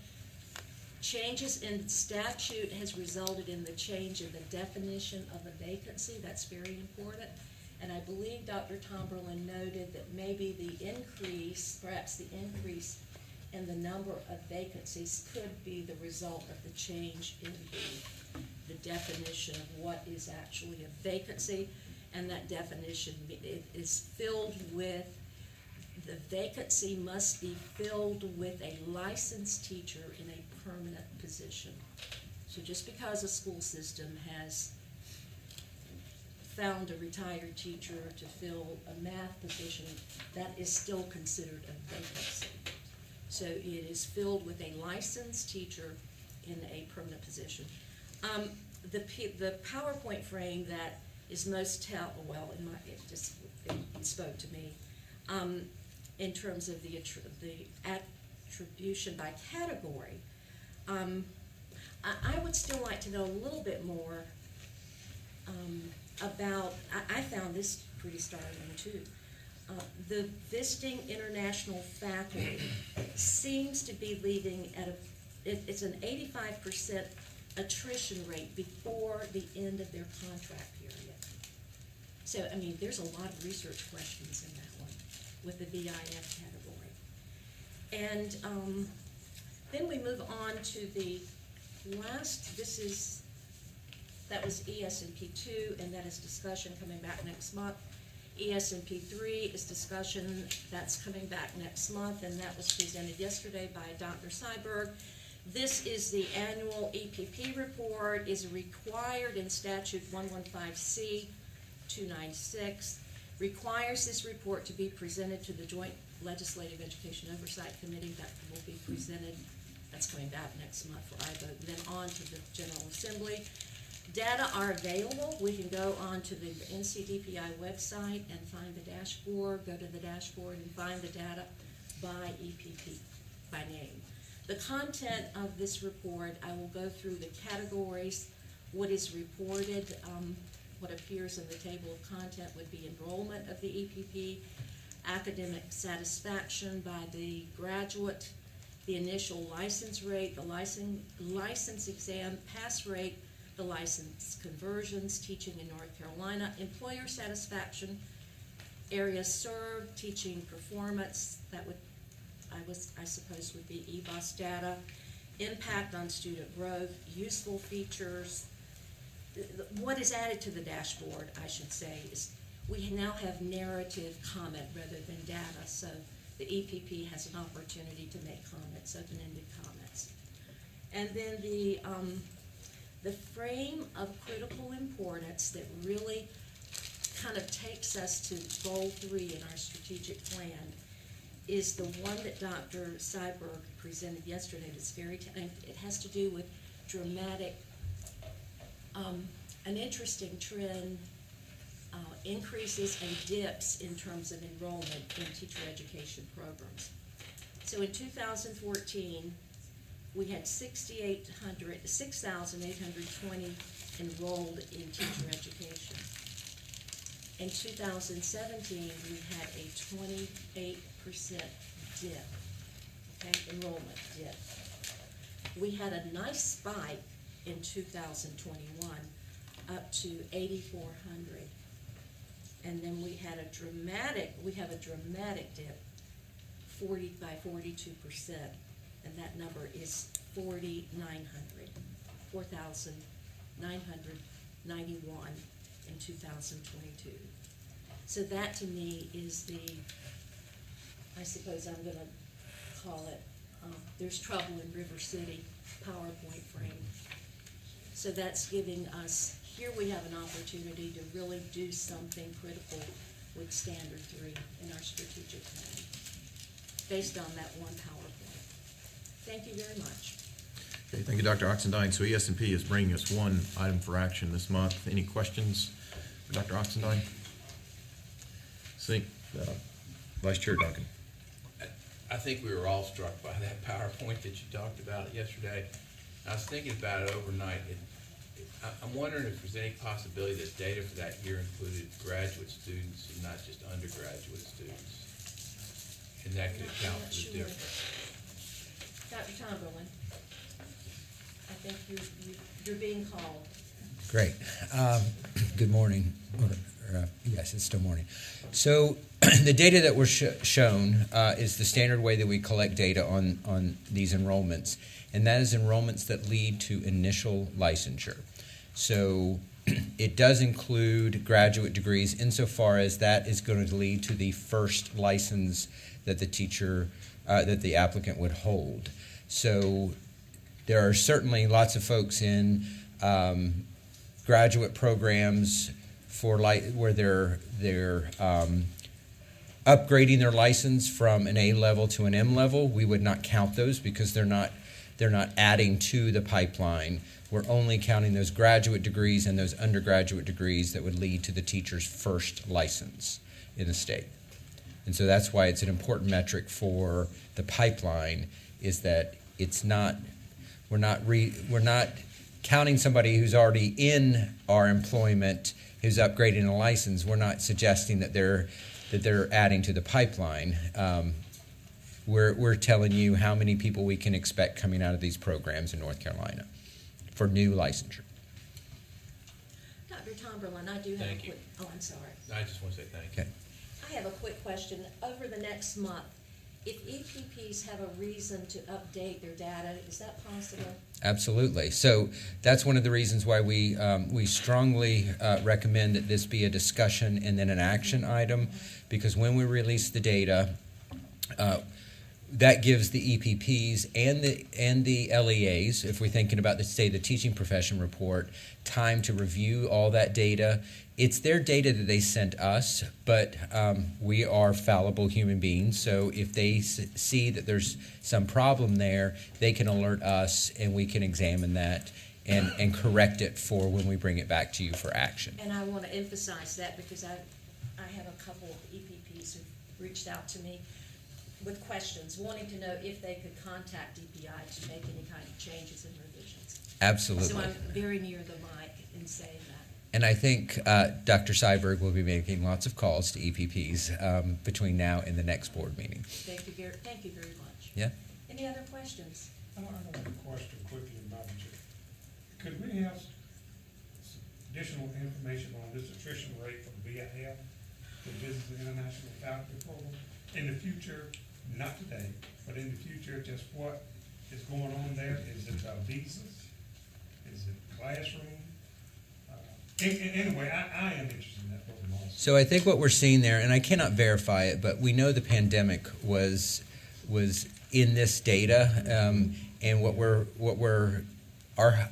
Changes in statute has resulted in the change in the definition of a vacancy. That's very important. And I believe Dr. Tomberlin noted that maybe perhaps the increase in the number of vacancies could be the result of the change in the definition of what is actually a vacancy. And that definition is filled with, the vacancy must be filled with a licensed teacher in a permanent position. So just because a school system has found a retired teacher to fill a math position, that is still considered a vacancy. So it is filled with a licensed teacher in a permanent position. The PowerPoint frame that is most it spoke to me in terms of the attribution by category. I would still like to know a little bit more about, I found this pretty startling too. The visiting international faculty seems to be leaving at it's an 85% attrition rate before the end of their contract period. So, I mean, there's a lot of research questions in that one with the VIF category. And then we move on to the last, that was ESNP 2, and that is discussion coming back next month. ESNP 3 is discussion that's coming back next month, and that was presented yesterday by Dr. Seiberg. This is the annual EPP report, is required in statute 115C 296, requires this report to be presented to the Joint Legislative Education Oversight Committee. That will be presented, that's coming back next month for I vote, and then on to the General Assembly. Data are available. We can go on to the NCDPI website and find the dashboard, go to the dashboard and find the data by EPP, by name. The content of this report, I will go through the categories. What is reported, what appears in the table of content would be enrollment of the EPP, academic satisfaction by the graduate, the initial license rate, the license exam pass rate, the license conversions, teaching in North Carolina, employer satisfaction, areas served, teaching performance, that would, I suppose would be EBOS data, impact on student growth, useful features. What is added to the dashboard, I should say, is we now have narrative comment rather than data, so the EPP has an opportunity to make comments, open-ended comments. And then the frame of critical importance that really kind of takes us to goal 3 in our strategic plan is the one that Dr. Seiberg presented yesterday. It has to do with dramatic, an interesting trend, increases and dips in terms of enrollment in teacher education programs. So in 2014, we had 6,820 enrolled in teacher education. In 2017, we had a 28% dip, okay, enrollment dip. We had a nice spike in 2021 up to 8,400. And then we have a dramatic dip, 42%, and that number is 4,991 in 2022. So that to me is the, I suppose I'm gonna call it, there's trouble in River City PowerPoint frame. So that's giving us, here we have an opportunity to really do something critical with Standard 3 in our strategic plan, based on that one PowerPoint. Thank you very much. Okay, thank you, Dr. Oxendine. So ES&P is bringing us one item for action this month. Any questions for Dr. Oxendine? Vice Chair Duncan. I think we were all struck by that PowerPoint that you talked about yesterday. I was thinking about it overnight. I'm wondering if there's any possibility that data for that year included graduate students and not just undergraduate students? And that could account for the difference. Dr. Tomberlin, I think you're being called. Great. Good morning. Yes, it's still morning. So the data that we're shown is the standard way that we collect data on these enrollments, and that is enrollments that lead to initial licensure. So it does include graduate degrees insofar as that is going to lead to the first license that the teacher, that the applicant would hold. So there are certainly lots of folks in graduate programs for where they're upgrading their license from an A level to an M level. We would not count those because they're not adding to the pipeline. We're only counting those graduate degrees and those undergraduate degrees that would lead to the teacher's first license in the state. And so that's why it's an important metric for the pipeline, is that it's not, we're not counting somebody who's already in our employment who's upgrading a license. We're not suggesting that they're adding to the pipeline. We're telling you how many people we can expect coming out of these programs in North Carolina for new licensure. Dr. Tomberlin, I do have a quick, oh, I'm sorry. I just want to say thank you. Okay. I have a quick question. Over the next month, if EPPs have a reason to update their data, is that possible? Absolutely. So that's one of the reasons why we strongly recommend that this be a discussion and then an action item, because when we release the data, that gives the EPPs and the LEAs, if we're thinking about the State of the Teaching Profession report, time to review all that data. It's their data that they sent us, but we are fallible human beings, so if they see that there's some problem there, they can alert us and we can examine that and correct it for when we bring it back to you for action. And I want to emphasize that because I have a couple of EPPs who reached out to me with questions, wanting to know if they could contact DPI to make any kind of changes and revisions. Absolutely. So I'm very near the mic in saying that. And I think Dr. Seiberg will be making lots of calls to EPPs between now and the next board meeting. Thank you very much. Yeah? Any other questions? I have a question quickly, Madam Chair. Could we have some additional information on this attrition rate from BIF, the Business and International Faculty Program, in the future, not today, but in the future, just what is going on there? Is it visas? Is it classroom? Anyway, I am interested in that program also. So I think what we're seeing there, and I cannot verify it, but we know the pandemic was in this data, and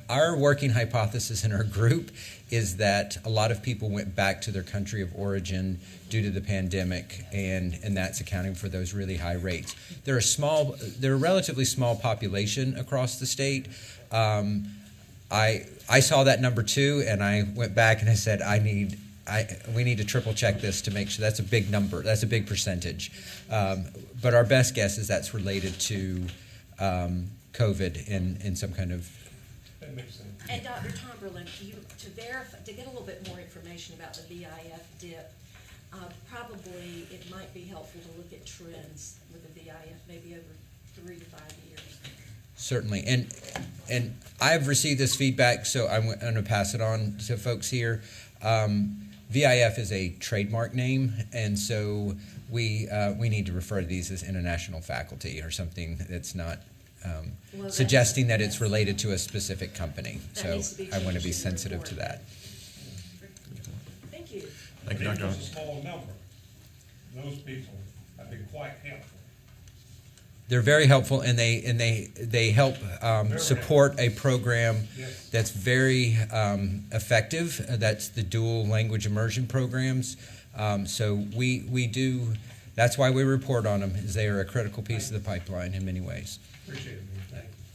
our working hypothesis in our group is that a lot of people went back to their country of origin due to the pandemic, and that's accounting for those really high rates. They're a relatively small population across the state. I saw that number too, and I went back and I said, we need to triple check this to make sure. That's a big number. That's a big percentage. But our best guess is that's related to COVID in some kind of. That makes sense. And Dr. Tomberlin, to get a little bit more information about the BIF dip, probably it might be helpful to look at trends with the BIF maybe over 3 to 5 years. Certainly, and I've received this feedback, so I'm going to pass it on to folks here. VIF is a trademark name, and so we need to refer to these as international faculty or something that's not suggesting that it's related to a specific company. So I want to be sensitive to that. Thank you. Thank you, Dr. It's a small number. Those people have been quite helpful. They're very helpful, and they help support a program that's very effective. That's the dual language immersion programs. So we do. That's why we report on them, is they are a critical piece of the pipeline in many ways. Appreciate it.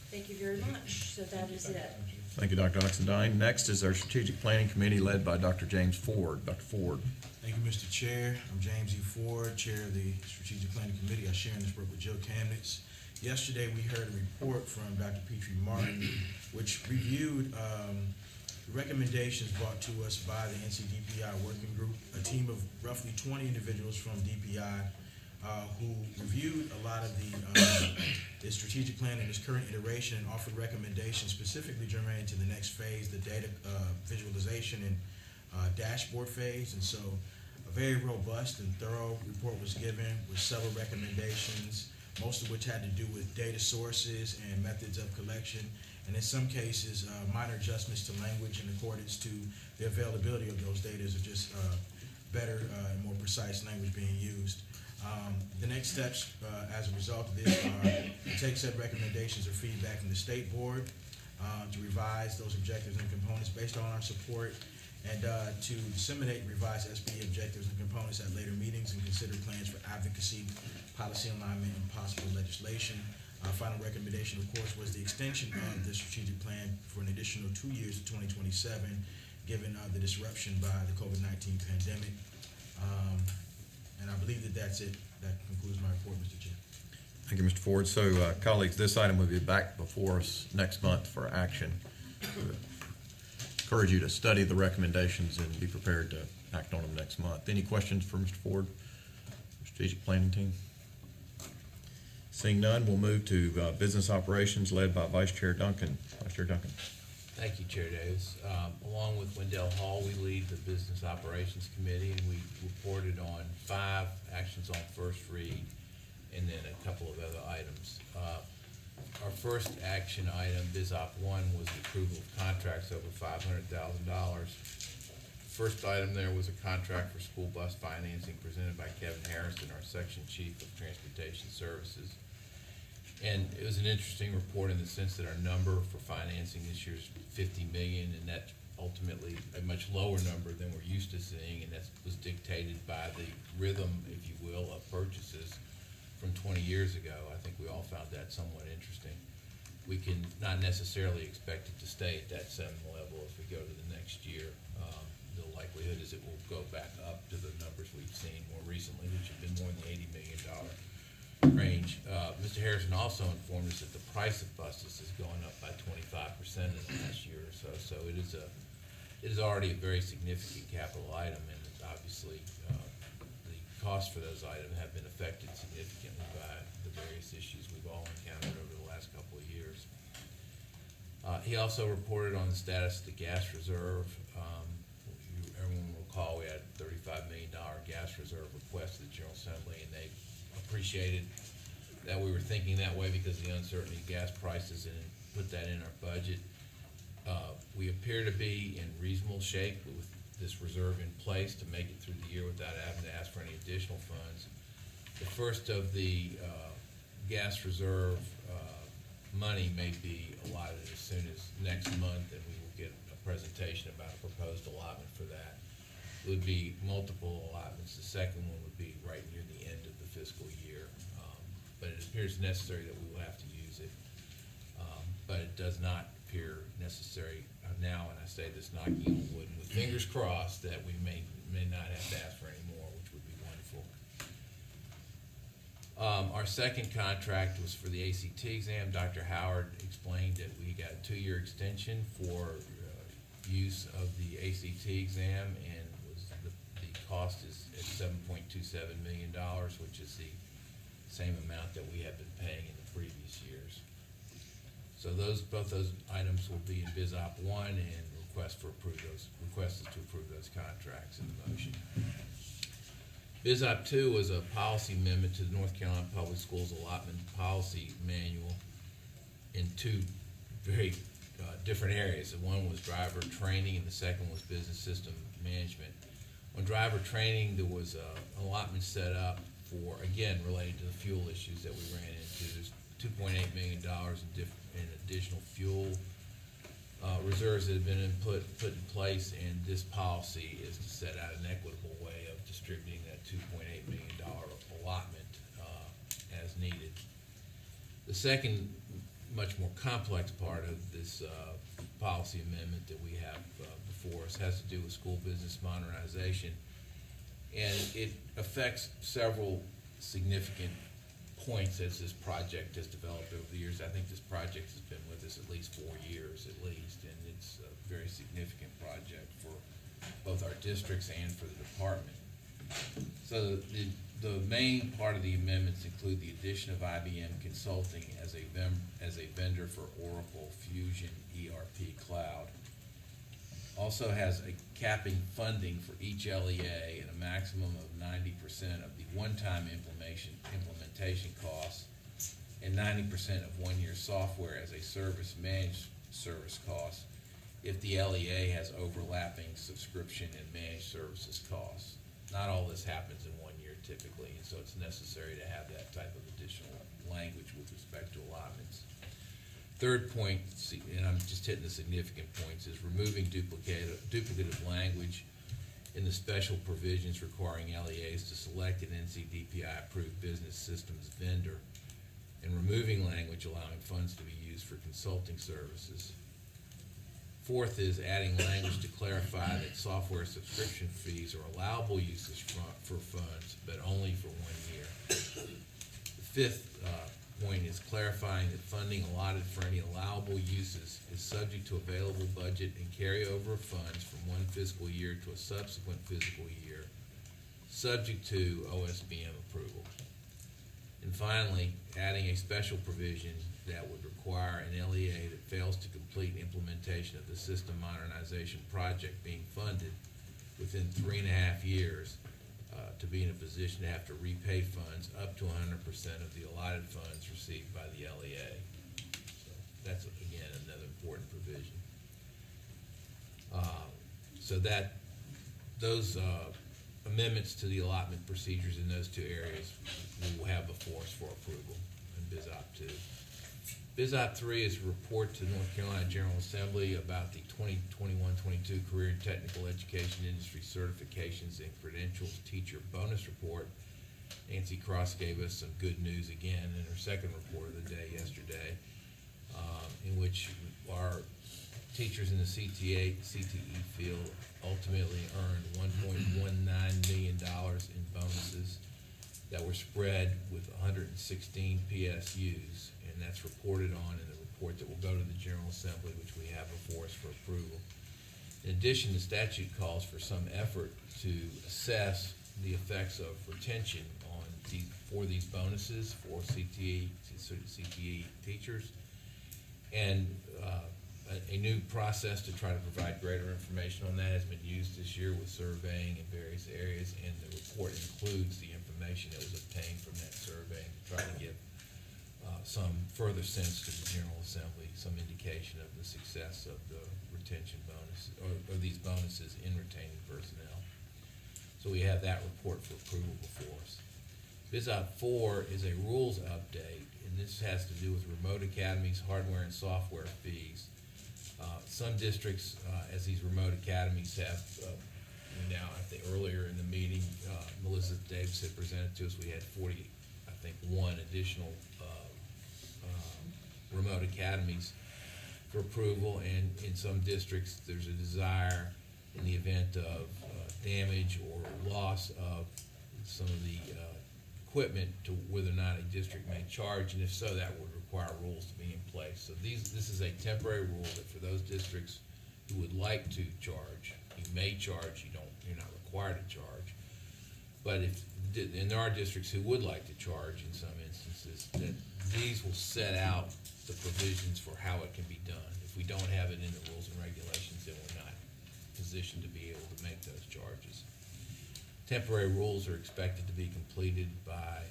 Thank you very much. So that is it. Thank you, Dr. Oxendine. Next is our Strategic Planning Committee led by Dr. James Ford. Dr. Ford. Thank you, Mr. Chair. I'm James E. Ford, Chair of the Strategic Planning Committee. I share in this work with Joe Kamnitz. Yesterday, we heard a report from Dr. Petrie Martin, which reviewed The recommendations brought to us by the NCDPI working group, a team of roughly 20 individuals from DPI who reviewed a lot of the strategic plan in its current iteration and offered recommendations specifically germane to the next phase, the data visualization and dashboard phase. And so a very robust and thorough report was given with several recommendations, most of which had to do with data sources and methods of collection, and in some cases, minor adjustments to language in accordance to the availability of those data, or just better and more precise language being used. The next steps as a result of this are to take said recommendations or feedback from the state board, to revise those objectives and components based on our support, and to disseminate revised SB objectives and components at later meetings and consider plans for advocacy, policy alignment, and possible legislation. Our final recommendation, of course, was the extension of the strategic plan for an additional 2 years to 2027, given the disruption by the COVID-19 pandemic. And I believe that that's it. That concludes my report, Mr. Chair. Thank you, Mr. Ford. So, colleagues, this item will be back before us next month for action. Encourage you to study the recommendations and be prepared to act on them next month. Any questions for Mr. Ford, strategic planning team? Seeing none, we'll move to business operations led by Vice Chair Duncan. Vice Chair Duncan. Thank you, Chair Davis. Along with Wendell Hall, we lead the Business Operations Committee, and we reported on 5 actions on first read and then a couple of other items. Our first action item, BizOp 1, was the approval of contracts over $500,000. First item there was a contract for school bus financing presented by Kevin Harrison, our Section Chief of Transportation Services. And it was an interesting report in the sense that our number for financing this year is $50 million, and that's ultimately a much lower number than we're used to seeing, and that was dictated by the rhythm, if you will, of purchases from 20 years ago. I think we all found that somewhat interesting. We can not necessarily expect it to stay at that same level as we go to the next year. The likelihood is it will go back up to the numbers we've seen more recently, which have been more in the $80 million range. Mr. Harrison also informed us that the price of buses is going up by 25% in the last year or so. So it is already a very significant capital item, and obviously the costs for those items have been affected significantly by the various issues we've all encountered over the last couple of years. He also reported on the status of the gas reserve. Everyone will recall we had a $35 million gas reserve request to the General Assembly, and they appreciated that we were thinking that way because of the uncertainty of gas prices, and put that in our budget. We appear to be in reasonable shape with this reserve in place to make it through the year without having to ask for any additional funds. The first of the gas reserve money may be allotted as soon as next month, and we will get a presentation about a proposed allotment for that. It would be multiple allotments. The second one would be right near the end of the fiscal year. But it appears necessary that we will have to use it. But it does not appear necessary now, and I say this knocking on wood and with fingers crossed that we may not have to ask for any more, which would be wonderful. Our second contract was for the ACT exam. Dr. Howard explained that we got a 2-year extension for use of the ACT exam, and the cost is at $7.27 million, which is the same amount that we have been paying in the previous years. So both those items will be in BizOp 1, and request is to approve those contracts in the motion. BizOp 2 was a policy amendment to the North Carolina Public Schools Allotment Policy Manual in 2 very different areas. One was driver training, and the second was business system management. On driver training, there was an allotment set up for, again, related to the fuel issues that we ran into. There's $2.8 million in additional fuel reserves that have been put in place, and this policy is to set out an equitable way of distributing that $2.8 million allotment as needed. The second, much more complex part of this policy amendment that we have before us has to do with school business modernization, and it affects several significant points as this project has developed over the years. I think this project has been with us at least 4 years at least, and it's very significant project for both our districts and for the department. So the main part of the amendments include the addition of IBM Consulting as a vendor for Oracle Fusion ERP Cloud. Also has a capping funding for each LEA at a maximum of 90% of the one-time implementation costs and 90% of one-year software as a service managed service cost if the LEA has overlapping subscription and managed services costs. Not all this happens in 1 year typically, and so it's necessary to have that type of additional language with respect to allotments. Third point, and I'm just hitting the significant points, is removing duplicative language in the special provisions requiring LEAs to select an NCDPI-approved business systems vendor, and removing language allowing funds to be used for consulting services. Fourth is adding language to clarify that software subscription fees are allowable uses for funds, but only for 1 year. The fifth point is clarifying that funding allotted for any allowable uses is subject to available budget and carryover of funds from one fiscal year to a subsequent fiscal year, subject to OSBM approval. And finally, adding a special provision that would require an LEA that fails to complete implementation of the system modernization project being funded within 3.5 years to be in a position to have to repay funds up to 100% of the allotted funds received by the LEA. So that's, again, another important provision. So that those amendments to the allotment procedures in those two areas we will have before us for approval in BizOp 2. BizOp 3 is a report to North Carolina General Assembly about the 2021-22 Career and Technical Education Industry Certifications and Credentials Teacher Bonus Report. Nancy Cross gave us some good news again in her second report of the day yesterday, in which our teachers in the CTE field ultimately earned $1.19 million in bonuses that were spread with 116 PSUs, and that's reported on in the report that will go to the General Assembly, which we have before us for approval. In addition, the statute calls for some effort to assess the effects of retention for these bonuses for CTE teachers, and a new process to try to provide greater information on that has been used this year with surveying in various areas, and the report includes the information that was obtained from that survey to try to give some further sense to the General Assembly, some indication of the success of the retention bonus, or these bonuses in retaining personnel. So we have that report for approval before us. BizOp 4 is a rules update, and this has to do with remote academies, hardware and software fees. Some districts, as these remote academies have, now I think earlier in the meeting, Melissa Davis had presented to us, we had 41 additional remote academies for approval, and in some districts there's a desire in the event of damage or loss of some of the equipment to whether or not a district may charge, and if so, that would require rules to be in place. So this is a temporary rule that for those districts who would like to charge, you may charge, you're not required to charge. But and there are districts who would like to charge in some instances, that these will set out the provisions for how it can be done. If we don't have it in the rules and regulations, then we're not positioned to be able to make those charges. Temporary rules are expected to be completed by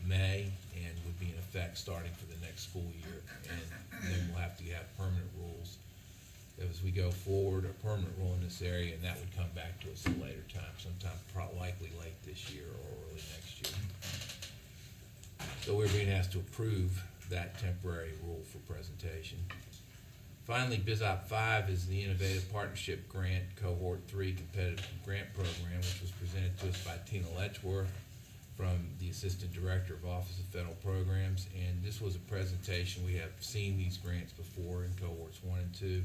May and would be in effect starting for the next school year. And then we'll have to have permanent rules as we go forward, a permanent rule in this area, and that would come back to us at a later time, sometime likely late this year or early next year. So we're being asked to approve that temporary rule for presentation. Finally, BizOp 5 is the Innovative Partnership Grant Cohort 3 Competitive Grant Program, which was presented to us by Tina Letchworth from the Assistant Director of Office of Federal Programs. And this was a presentation. We have seen these grants before in cohorts 1 and 2.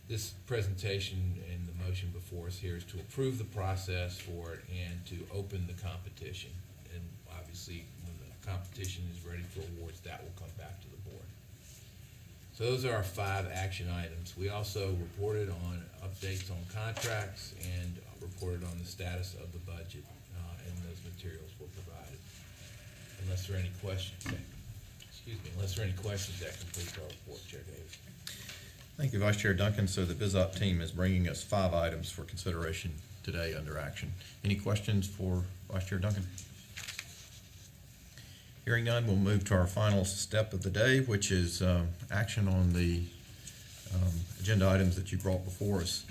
This presentation and the motion before us here is to approve the process for it and to open the competition. And obviously, when the competition is ready for awards, that will come back to the board. So those are our 5 action items. We also reported on updates on contracts and reported on the status of the budget, and those materials were provided. Unless there are any questions, that completes our report, Chair Davis. Thank you, Vice Chair Duncan. So the BizOp team is bringing us 5 items for consideration today under action. Any questions for Vice Chair Duncan? Hearing none, we'll move to our final step of the day, which is action on the agenda items that you brought before us.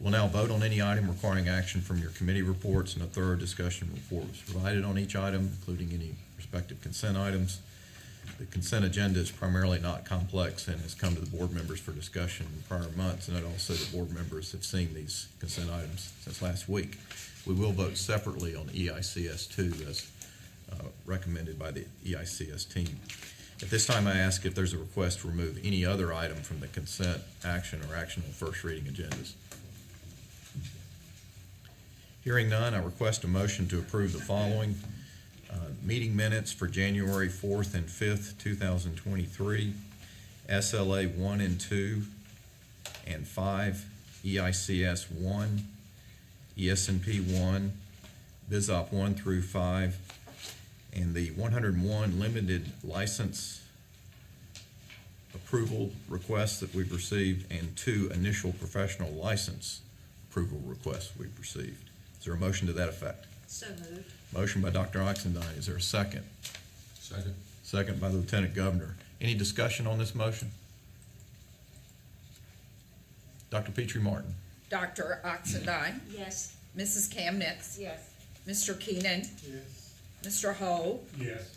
We'll now vote on any item requiring action from your committee reports, and a thorough discussion report was provided on each item, including any respective consent items. The consent agenda is primarily not complex and has come to the board members for discussion in prior months, and also the board members have seen these consent items since last week. We will vote separately on EICS 2 as recommended by the EICS team. At this time, I ask if there's a request to remove any other item from the consent action or action on first reading agendas. Hearing none, I request a motion to approve the following meeting minutes for January 4th and 5th, 2023, SLA 1 and 2 and 5, EICS 1, ES&P 1, BizOp 1 through 5, and the 101 limited license approval requests that we've received, and 2 initial professional license approval requests we've received. Is there a motion to that effect? So moved. Motion by Dr. Oxendine. Is there a second? Second. Second by the Lieutenant Governor. Any discussion on this motion? Dr. Petrie Martin. Dr. Oxendine. Yes. Mrs. Kamnitz. Yes. Mr. Keenan. Yes. Mr. Hull. Yes.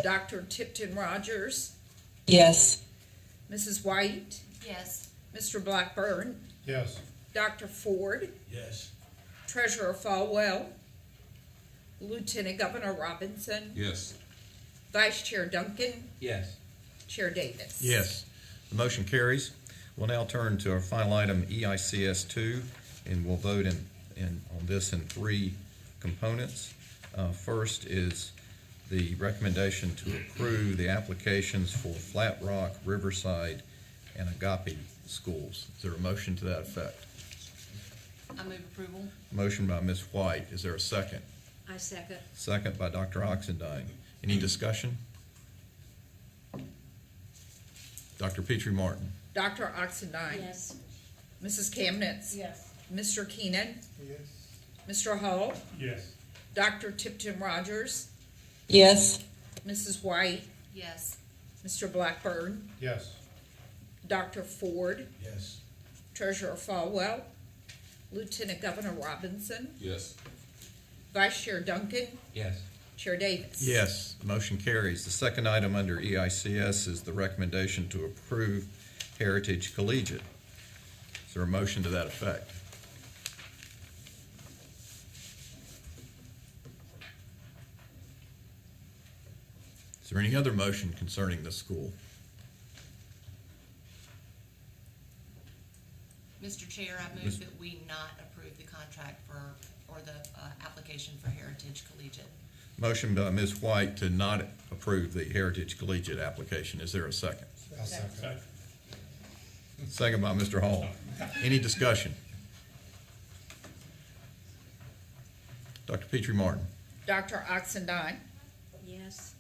Dr. Tipton Rogers. Yes. Mrs. White. Yes. Mr. Blackburn. Yes. Dr. Ford. Yes. Treasurer Falwell. Lieutenant Governor Robinson. Yes. Vice Chair Duncan. Yes. Chair Davis. Yes. The motion carries. We'll now turn to our final item, EICS 2, and we'll vote on this in 3 components. First is the recommendation to approve the applications for Flat Rock, Riverside, and Agape schools. Is there a motion to that effect? I move approval. Motion by Ms. White. Is there a second? I second. Second by Dr. Oxendine. Any discussion? Dr. Petrie Martin. Dr. Oxendine. Yes. Mrs. Kamnitz. Yes. Mr. Keenan. Yes. Mr. Hull. Yes. Dr. Tipton Rogers. Yes. Mrs. White. Yes. Mr. Blackburn. Yes. Dr. Ford. Yes. Treasurer Falwell. Lieutenant Governor Robinson. Yes. Vice Chair Duncan. Yes. Chair Davis. Yes, the motion carries. The second item under EICS is the recommendation to approve Heritage Collegiate. Is there a motion to that effect? Is there any other motion concerning this school? Mr. Chair, I move that we not approve the contract or the application for Heritage Collegiate. Motion by Ms. White to not approve the Heritage Collegiate application. Is there a second? I'll second. Second by Mr. Hall. Any discussion? Dr. Petrie Martin. Dr. Oxendine. Yes.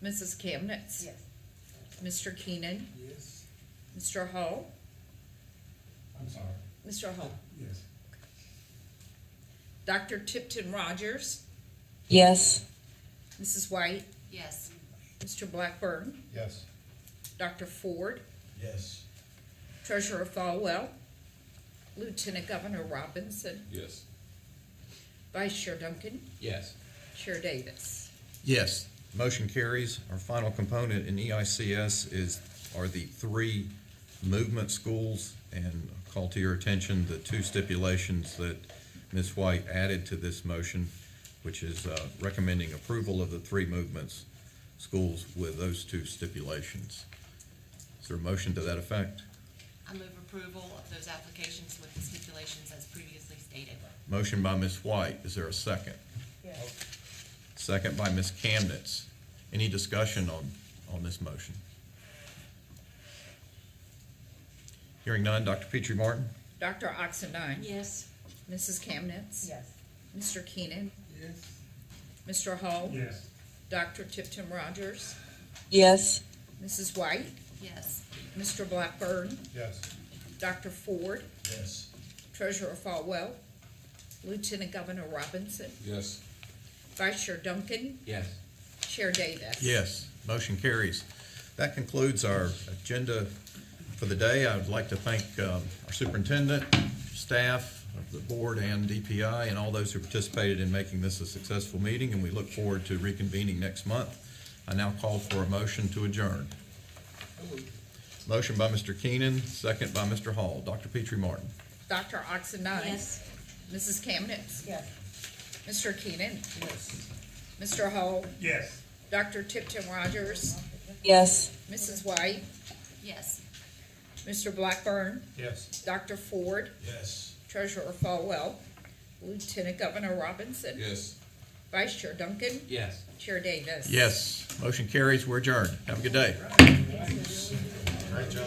Mrs. Kamnitz. Yes. Mr. Keenan. Yes. Mr. Hull. I'm sorry. Mr. Hull. Yes. Dr. Tipton Rogers. Yes. Mrs. White. Yes. Mr. Blackburn. Yes. Dr. Ford. Yes. Treasurer Falwell. Lieutenant Governor Robinson. Yes. Vice Chair Duncan. Yes. Chair Davis. Yes, motion carries. Our final component in EICS are the 3 movement schools, and I'll call to your attention the 2 stipulations that Ms. White added to this motion, which is recommending approval of the 3 movements schools with those 2 stipulations. Is there a motion to that effect? I move approval of those applications with the stipulations as previously stated. Motion by Ms. White. Is there a second? Yes. Second by Ms. Kamnitz. Any discussion on this motion? Hearing none, Dr. Petrie Martin? Dr. Oxendine. Yes. Mrs. Kamnitz. Yes. Mr. Keenan. Yes. Mr. Hall. Yes. Dr. Tipton Rogers. Yes. Mrs. White. Yes. Mr. Blackburn. Yes. Dr. Ford. Yes. Treasurer Falwell. Lieutenant Governor Robinson. Yes. Vice Chair Duncan. Yes. Chair Davis. Yes, motion carries. That concludes our agenda for the day. I would like to thank our superintendent, staff of the board and DPI, and all those who participated in making this a successful meeting, and we look forward to reconvening next month. I now call for a motion to adjourn. Motion by Mr. Keenan, second by Mr. Hall. Dr. Petrie Martin? Dr. Oxendine. Yes. Mrs. Kamnitz. Yes. Mr. Keenan. Yes. Mr. Hall. Yes. Dr. Tipton Rogers. Yes. Mrs. White. Yes. Mr. Blackburn. Yes. Dr. Ford. Yes. Treasurer Falwell. Lieutenant Governor Robinson. Yes. Vice Chair Duncan. Yes. Chair Davis. Yes, motion carries. We're adjourned. Have a good day. Great job.